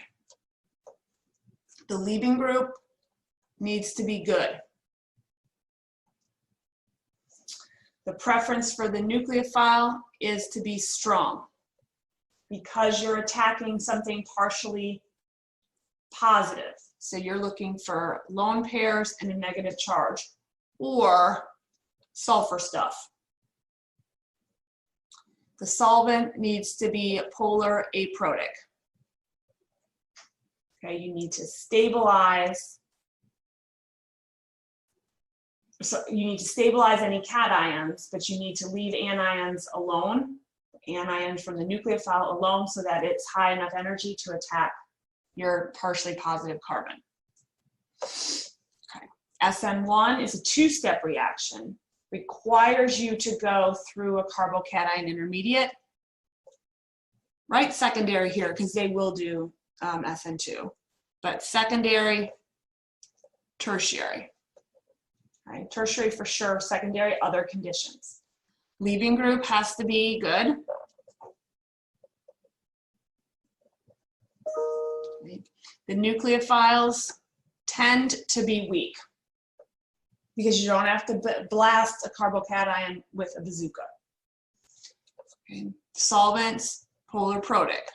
A: The leaving group needs to be good. The preference for the nucleophile is to be strong, because you're attacking something partially positive. So you're looking for lone pairs and a negative charge, or sulfur stuff. The solvent needs to be polar aprotic. Okay, you need to stabilize. So you need to stabilize any cations, but you need to leave anions alone. Anions from the nucleophile alone, so that it's high enough energy to attack your partially positive carbon. Okay. SN1 is a 2-step reaction, requires you to go through a carbocation intermediate. Write secondary here because they will do SN2, but secondary, tertiary. Right? Tertiary for sure, secondary, other conditions. Leaving group has to be good. The nucleophiles tend to be weak because you don't have to blast a carbocation with a bazooka. Okay. Solvents, polar protic.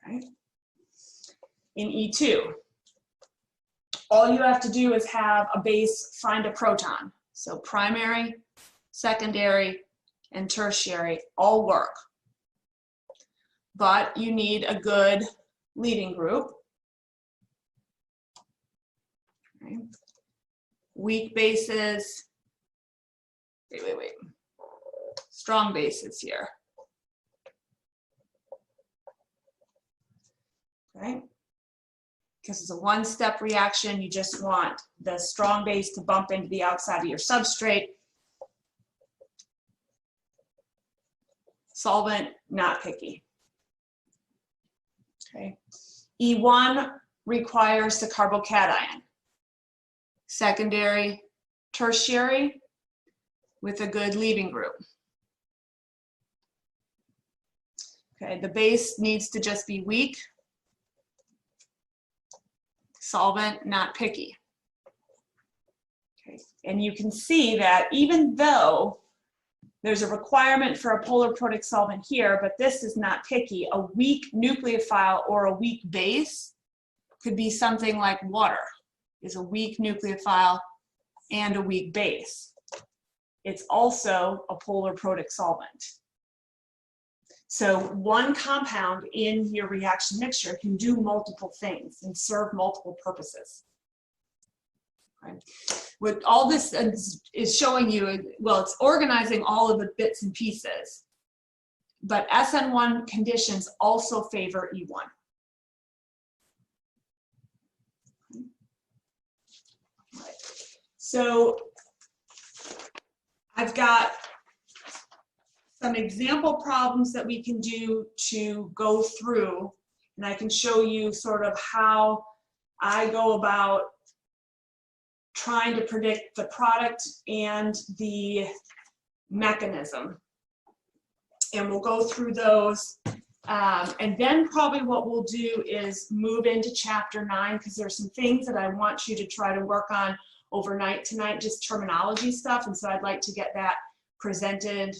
A: Right? In E2, all you have to do is have a base find a proton. So primary, secondary, and tertiary all work. But you need a good leaving group. Okay. Weak bases, wait. Strong bases here. Okay. Because it's a one-step reaction, you just want the strong base to bump into the outside of your substrate. Solvent, not picky. Okay. E1 requires the carbocation. Secondary, tertiary, with a good leaving group. Okay, the base needs to just be weak. Solvent, not picky. Okay. And you can see that even though there's a requirement for a polar protic solvent here, but this is not picky, a weak nucleophile or a weak base could be something like water, is a weak nucleophile and a weak base. It's also a polar protic solvent. So one compound in your reaction mixture can do multiple things and serve multiple purposes. Okay. What all this is showing you, well, it's organizing all of the bits and pieces, but SN1 conditions also favor E1. Right. So I've got some example problems that we can do to go through, and I can show you sort of how I go about trying to predict the product and the mechanism. And we'll go through those. And then probably what we'll do is move into chapter 9, because there's some things that I want you to try to work on overnight tonight, just terminology stuff. And so I'd like to get that presented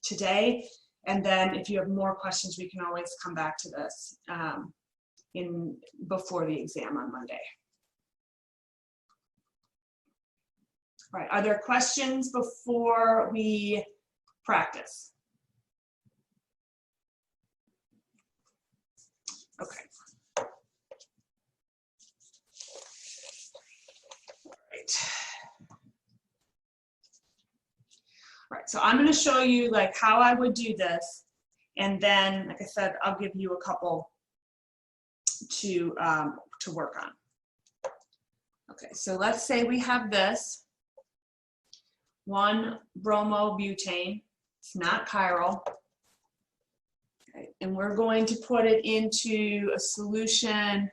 A: today. And then if you have more questions, we can always come back to this before the exam on Monday. All right, are there questions before we practice? Okay. All right, so I'm going to show you like how I would do this, and then, like I said, I'll give you a couple to work on. Okay, so let's say we have this 1-bromobutane. It's not chiral. Okay, and we're going to put it into a solution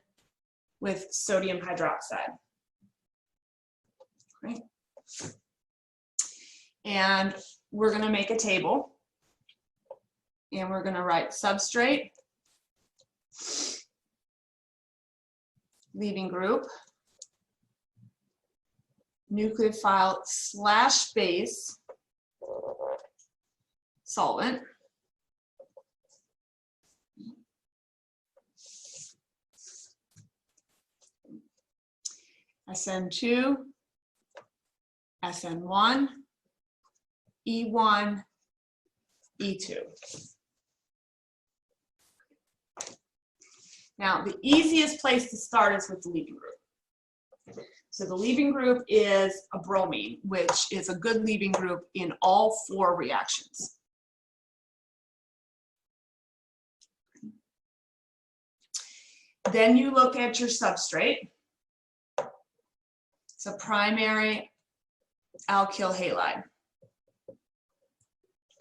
A: with sodium hydroxide. Right? And we're going to make a table, and we're going to write substrate, leaving group, nucleophile / base, solvent, SN2, SN1, E1, E2. Now, the easiest place to start is with the leaving group. So the leaving group is a bromine, which is a good leaving group in all 4 reactions. Then you look at your substrate. It's a primary alkyl halide.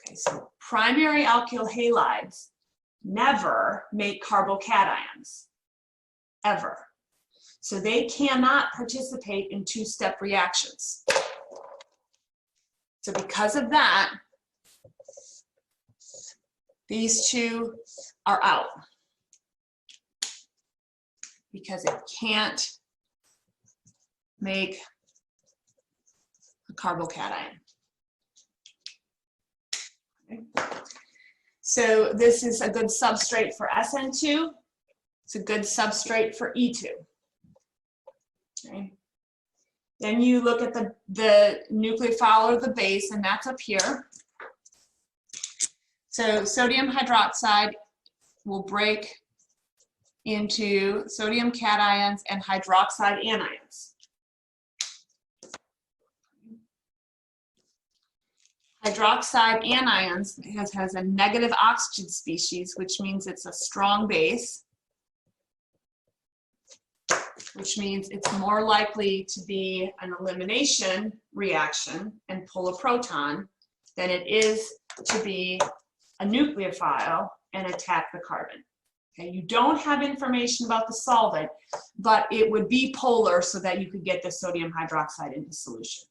A: Okay, so primary alkyl halides never make carbocations, ever. So they cannot participate in 2-step reactions. So because of that, these 2 are out, because it can't make a carbocation. Okay. So this is a good substrate for SN2. It's a good substrate for E2. Okay. Then you look at the nucleophile or the base, and that's up here. So sodium hydroxide will break into sodium cations and hydroxide anions. Hydroxide anions has a negative oxygen species, which means it's a strong base, which means it's more likely to be an elimination reaction and pull a proton than it is to be a nucleophile and attack the carbon. Okay, you don't have information about the solvent, but it would be polar so that you could get the sodium hydroxide into solution.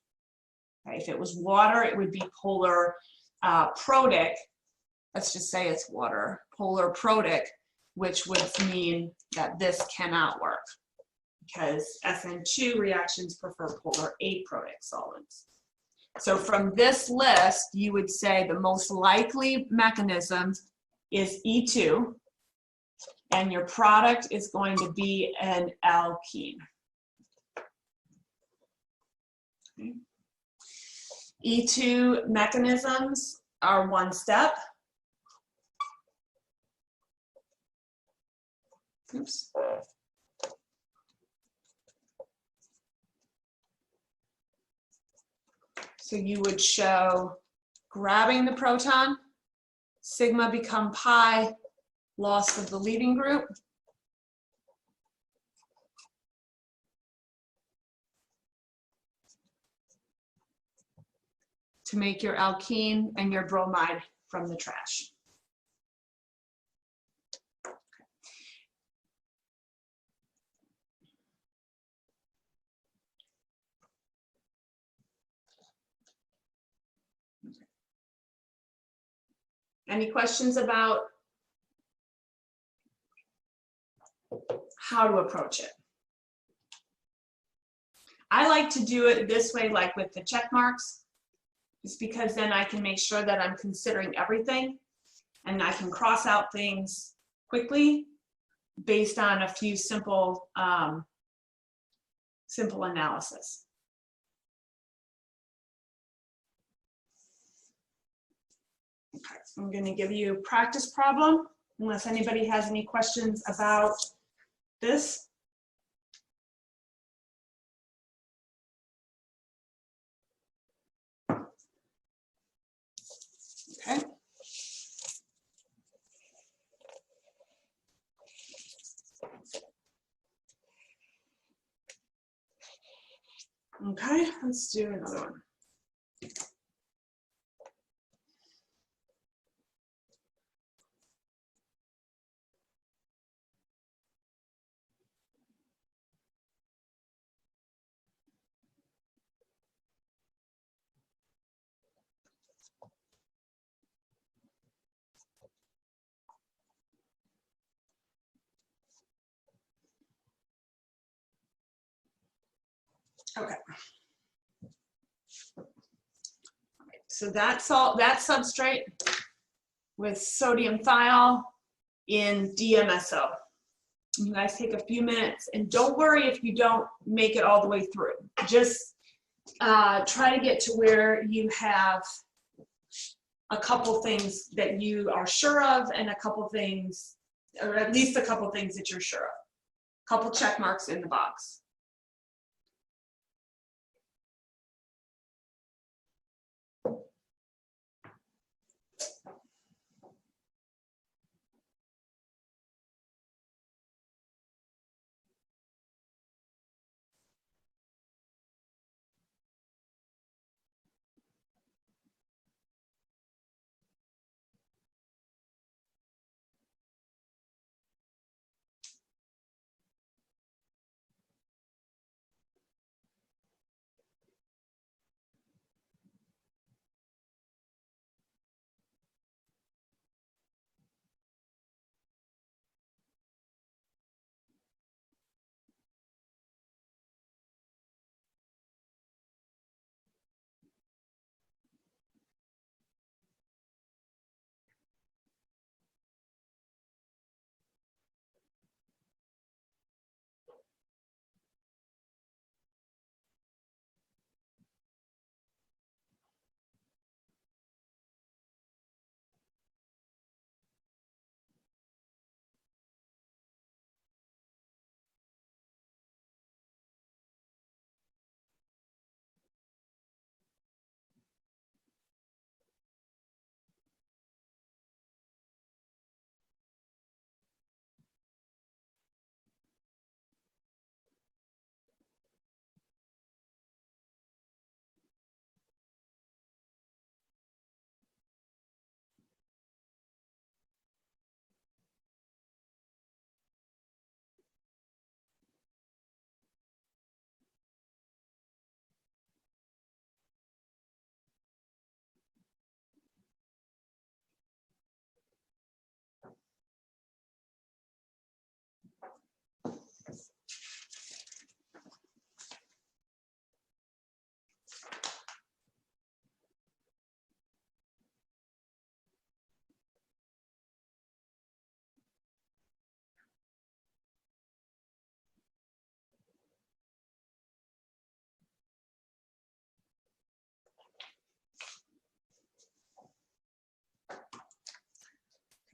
A: Okay, if it was water, it would be polar protic. Let's just say it's water, polar protic, which would mean that this cannot work because SN2 reactions prefer polar aprotic solvents. So from this list, you would say the most likely mechanism is E2, and your product is going to be an alkene. Okay. E2 mechanisms are one step. Oops. So you would show grabbing the proton, sigma become pi, loss of the leaving group. To make your alkene and your bromide from the trash. Any questions about how to approach it? I like to do it this way, like with the check marks, just because then I can make sure that I'm considering everything and I can cross out things quickly based on a few simple analysis. Okay, I'm going to give you a practice problem unless anybody has any questions about this. Okay. Okay, let's do another one. Okay. So that's all, that substrate with sodium thiol in DMSO. You guys take a few minutes and don't worry if you don't make it all the way through. Just try to get to where you have a couple things that you are sure of and a couple things, or at least a couple things that you're sure of. A couple check marks in the box.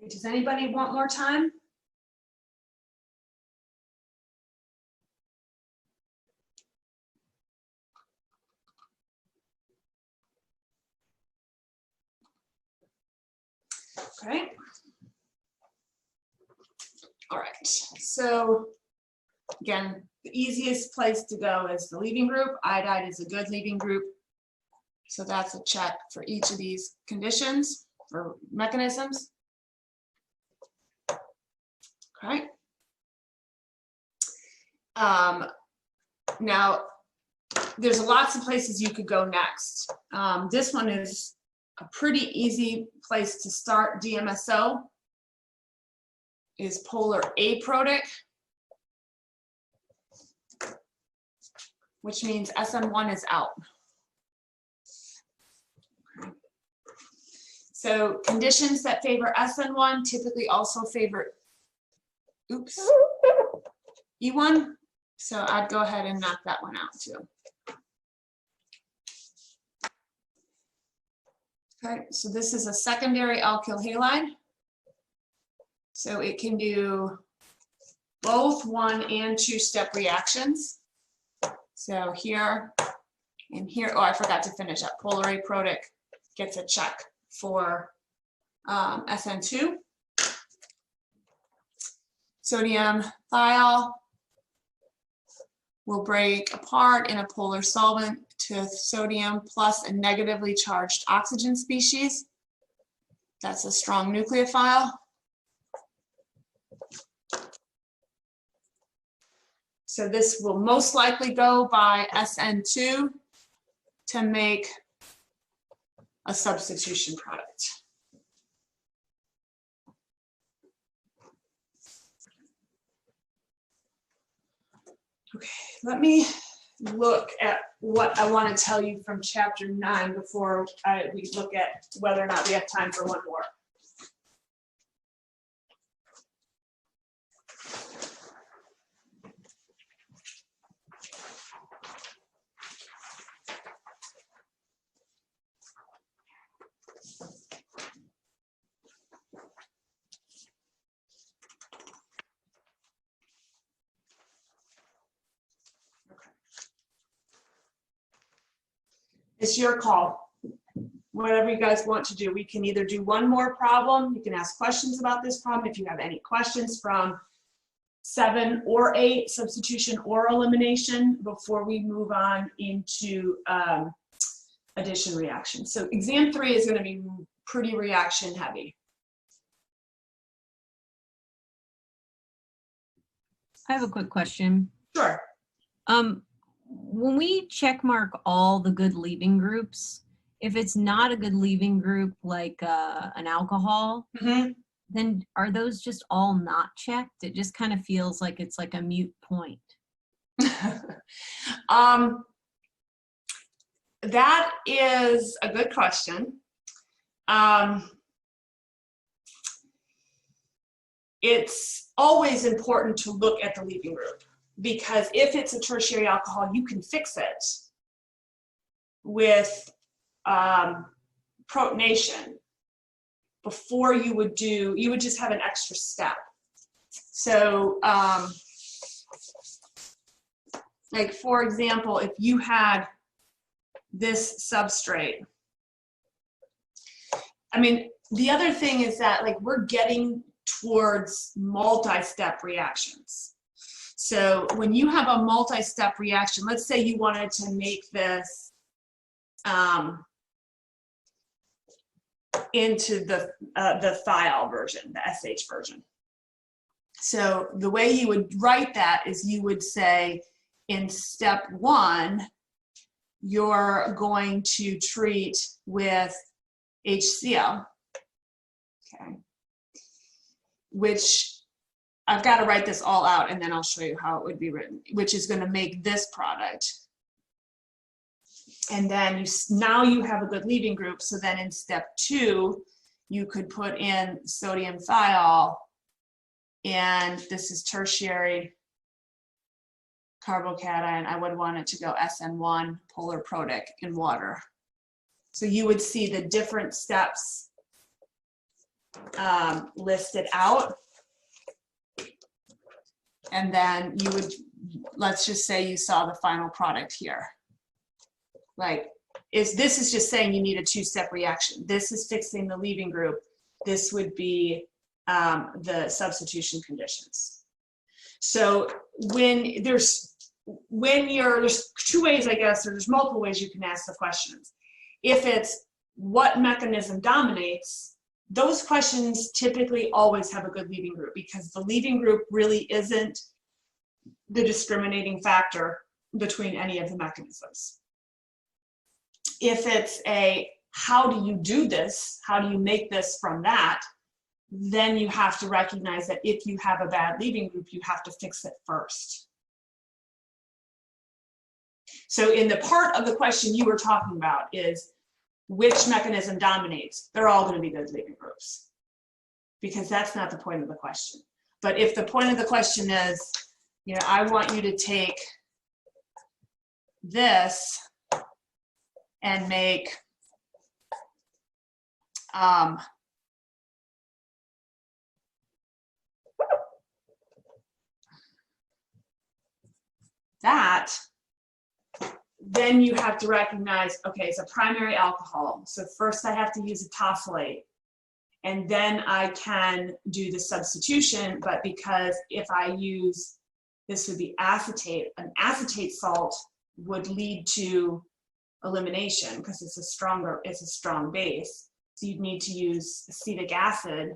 A: Does anybody want more time? Okay. All right, so again, the easiest place to go is the leaving group. Iodide is a good leaving group. So that's a check for each of these conditions or mechanisms. Okay. Now, there's lots of places you could go next. This one is a pretty easy place to start. DMSO is polar aprotic, which means SN1 is out. So conditions that favor SN1 typically also favor, oops, E1. So I'd go ahead and knock that one out too. Okay, so this is a secondary alkyl halide. So it can do both 1 and 2 step reactions. So here and here, oh, I forgot to finish up. Polar aprotic gets a check for SN2. Sodium thiol will break apart in a polar solvent to sodium plus a negatively charged oxygen species. That's a strong nucleophile. So this will most likely go by SN2 to make a substitution product. Okay, let me look at what I want to tell you from chapter 9 before we look at whether or not we have time for one more. It's your call. Whatever you guys want to do. We can either do one more problem. You can ask questions about this problem. If you have any questions from 7 or 8, substitution or elimination, before we move on into addition reaction. So exam 3 is going to be pretty reaction heavy.
B: I have a quick question.
A: Sure.
B: When we check mark all the good leaving groups, if it's not a good leaving group like an alcohol, then are those just all not checked? It just kind of feels like it's like a moot point.
A: That is a good question. It's always important to look at the leaving group, because if it's a tertiary alcohol, you can fix it with protonation before you would just have an extra step. So like for example, if you had this substrate, I mean, the other thing is that like we're getting towards multi-step reactions. So when you have a multi-step reaction, let's say you wanted to make this into the thiol version, the SH version. So the way you would write that is you would say in step 1, you're going to treat with HCl, okay, which I've got to write this all out and then I'll show you how it would be written, which is going to make this product. And then now you have a good leaving group. So then in step 2, you could put in sodium thiol, and this is tertiary carbocation. I would want it to go SN1 polar protic in water. So you would see the different steps listed out. And then you would, let's just say you saw the final product here. Like, this is just saying you need a 2-step reaction. This is fixing the leaving group. This would be the substitution conditions. So there's 2 ways, I guess, or there's multiple ways you can ask the questions. If it's what mechanism dominates, those questions typically always have a good leaving group, because the leaving group really isn't the discriminating factor between any of the mechanisms. If it's how do you do this? How do you make this from that? Then you have to recognize that if you have a bad leaving group, you have to fix it first. So in the part of the question you were talking about is, which mechanism dominates? They're all going to be good leaving groups, because that's not the point of the question. But if the point of the question is, I want you to take this and make that, then you have to recognize, okay, it's a primary alcohol. So first I have to use a tosylate, and then I can do the substitution. But because if I use, this would be acetate, an acetate salt would lead to elimination because it's a strong base. So you'd need to use acetic acid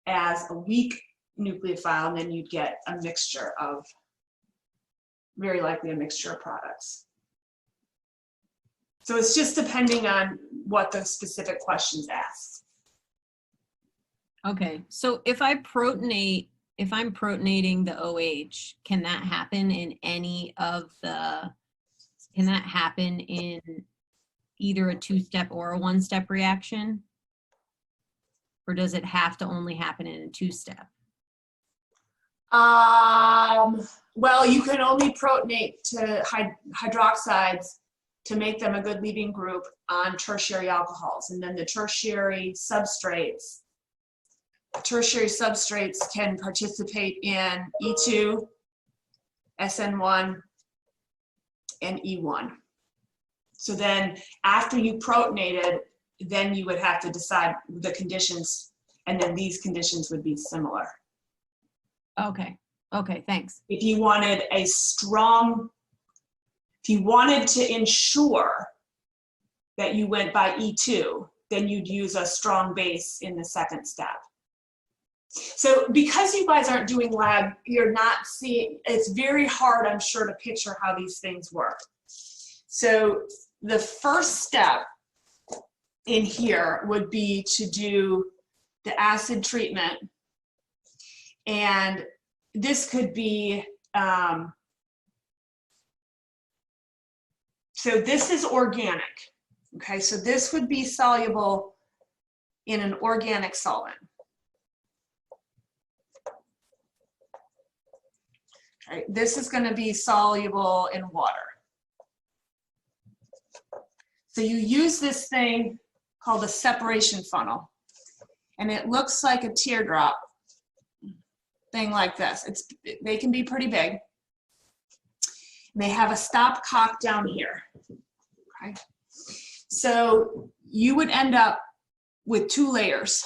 A: as a weak nucleophile, and then you'd get a mixture of, very likely a mixture of products. So it's just depending on what the specific questions ask.
B: Okay, so if I'm protonating the OH, can that happen in either a 2-step or a 1-step reaction? Or does it have to only happen in a 2-step?
A: Well, you can only protonate to hydroxides to make them a good leaving group on tertiary alcohols. And then the tertiary substrates can participate in E2, SN1, and E1. So then after you protonated, then you would have to decide the conditions, and then these conditions would be similar.
B: Okay, thanks.
A: If you wanted to ensure that you went by E2, then you'd use a strong base in the 2nd step. So because you guys aren't doing lab, you're not seeing, it's very hard, I'm sure, to picture how these things work. So the first step in here would be to do the acid treatment. And this could be, so this is organic. Okay, so this would be soluble in an organic solvent. Okay, this is going to be soluble in water. So you use this thing called a separation funnel, and it looks like a teardrop thing like this. They can be pretty big. And they have a stopcock down here. Okay. So you would end up with 2 layers.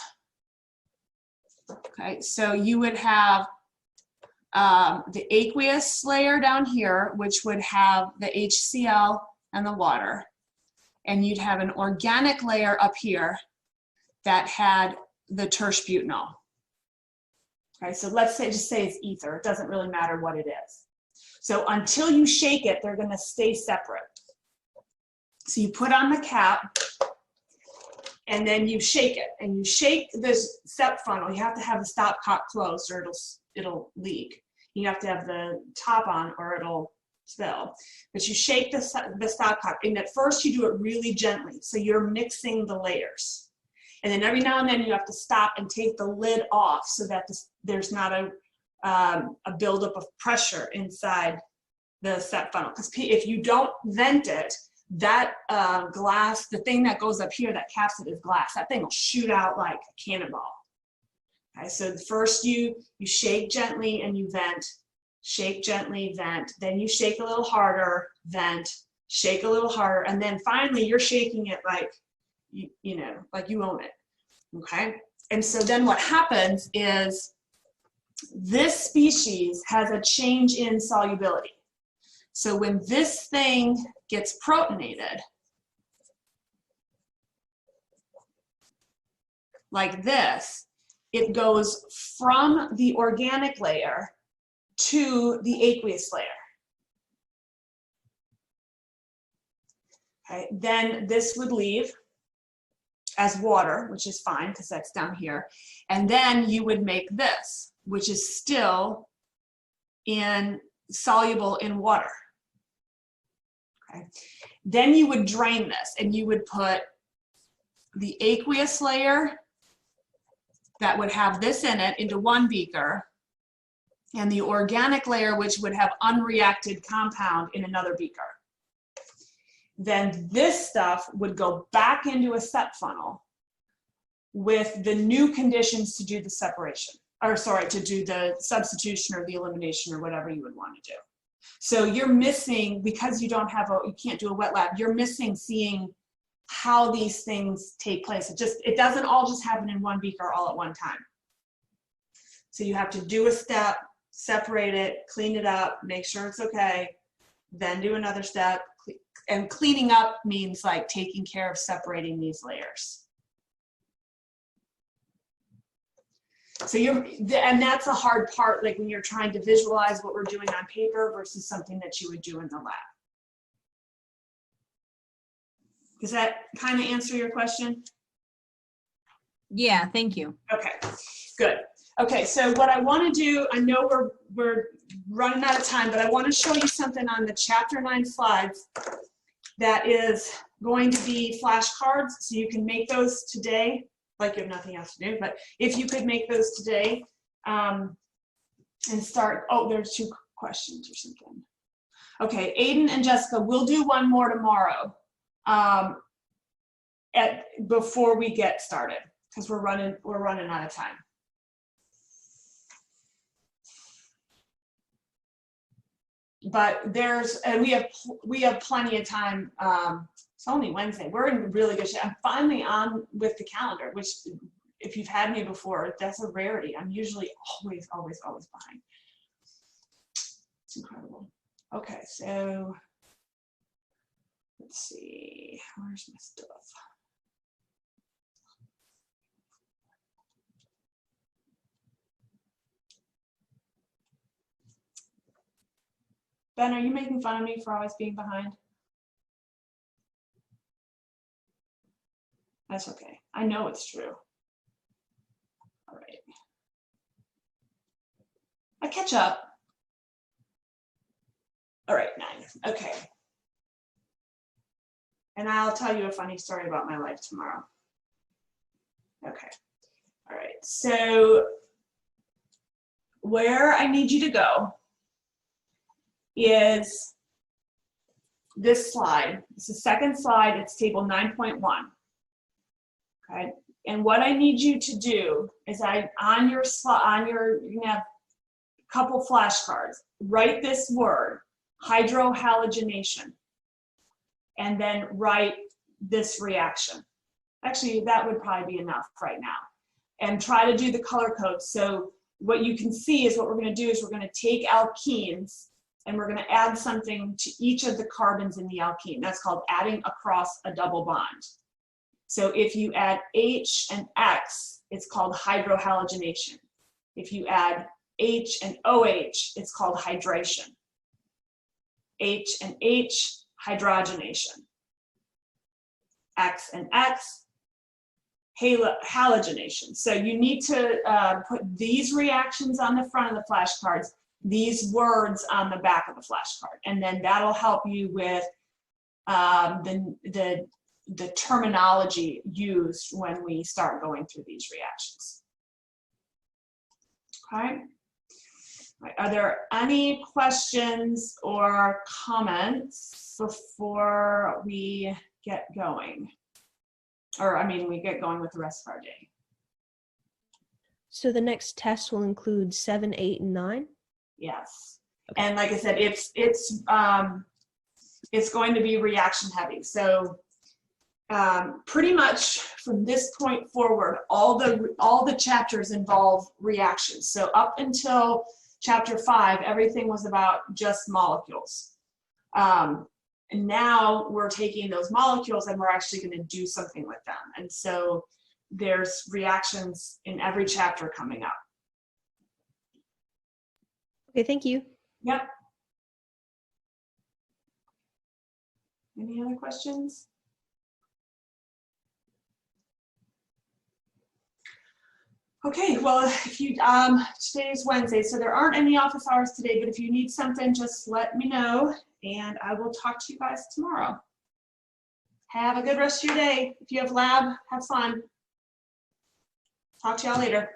A: Okay, so you would have the aqueous layer down here, which would have the HCl and the water. And you'd have an organic layer up here that had the terse butanol. Okay, so let's say, just say it's ether. It doesn't really matter what it is. So until you shake it, they're going to stay separate. So you put on the cap, and then you shake it. And you shake this step funnel. You have to have the stopcock closed, or it'll leak. You have to have the top on, or it'll spill. But you shake the stopcock, and at first you do it really gently. So you're mixing the layers. And then every now and then you have to stop and take the lid off so that there's not a buildup of pressure inside the step funnel. Because if you don't vent it, that glass, the thing that goes up here that caps it is glass. That thing will shoot out like a cannonball. Okay, so first you shake gently and you vent, shake gently, vent, then you shake a little harder, vent, shake a little harder, and then finally you're shaking it like, you know, like you own it, okay? And so then what happens is this species has a change in solubility. So when this thing gets protonated, like this, it goes from the organic layer to the aqueous layer. Okay, then this would leave as water, which is fine because that's down here. And then you would make this, which is still soluble in water. Okay. Then you would drain this and you would put the aqueous layer that would have this in it into one beaker, and the organic layer, which would have unreacted compound, in another beaker. Then this stuff would go back into a SEP funnel with the new conditions to do the separation, or sorry, to do the substitution or the elimination or whatever you would want to do. So you're missing, because you can't do a wet lab, you're missing seeing how these things take place. It doesn't all just happen in one beaker all at one time. So you have to do a step, separate it, clean it up, make sure it's okay, then do another step. And cleaning up means like taking care of separating these layers. So and that's a hard part, like when you're trying to visualize what we're doing on paper versus something that you would do in the lab. Does that kind of answer your question?
B: Yeah, thank you.
A: Okay, good. Okay, so what I want to do, I know we're running out of time, but I want to show you something on the chapter 9 slides that is going to be flashcards, so you can make those today, like you have nothing else to do, but if you could make those today and start, oh, there's 2 questions or something. Okay, Aiden and Jessica, we'll do one more tomorrow before we get started, because we're running out of time. But we have plenty of time. It's only Wednesday. We're in really good shape. I'm finally on with the calendar, which if you've had me before, that's a rarity. I'm usually always behind. It's incredible. Okay, so let's see, where's my stuff? Ben, are you making fun of me for always being behind? That's okay. I know it's true. All right. I catch up. All right, 9. Okay. And I'll tell you a funny story about my life tomorrow. Okay. All right. So where I need you to go is this slide. It's the second slide. It's table 9.1. Okay. And what I need you to do is on your slide, you're gonna have a couple flashcards. Write this word, hydrohalogenation, and then write this reaction. Actually, that would probably be enough right now. And try to do the color code. So what you can see is what we're going to do is we're going to take alkenes and we're going to add something to each of the carbons in the alkene. That's called adding across a double bond. So if you add H and X, it's called hydrohalogenation. If you add H and OH, it's called hydration. H and H, hydrogenation. X and X, halogenation. So you need to put these reactions on the front of the flashcards, these words on the back of the flashcard, and then that'll help you with the terminology used when we start going through these reactions. Okay. Right. Are there any questions or comments before we get going? Or, I mean, we get going with the rest of our day.
C: So the next test will include 7, 8, and 9?
A: Yes.
C: Okay.
A: And like I said, it's going to be reaction heavy. So pretty much from this point forward, all the chapters involve reactions. So up until chapter 5, everything was about just molecules. And now we're taking those molecules and we're actually going to do something with them. And so there's reactions in every chapter coming up.
C: Okay, thank you.
A: Yep. Any other questions? Okay, well, if you today's Wednesday, so there aren't any office hours today, but if you need something, just let me know and I will talk to you guys tomorrow. Have a good rest of your day. If you have lab, have fun. Talk to y'all later.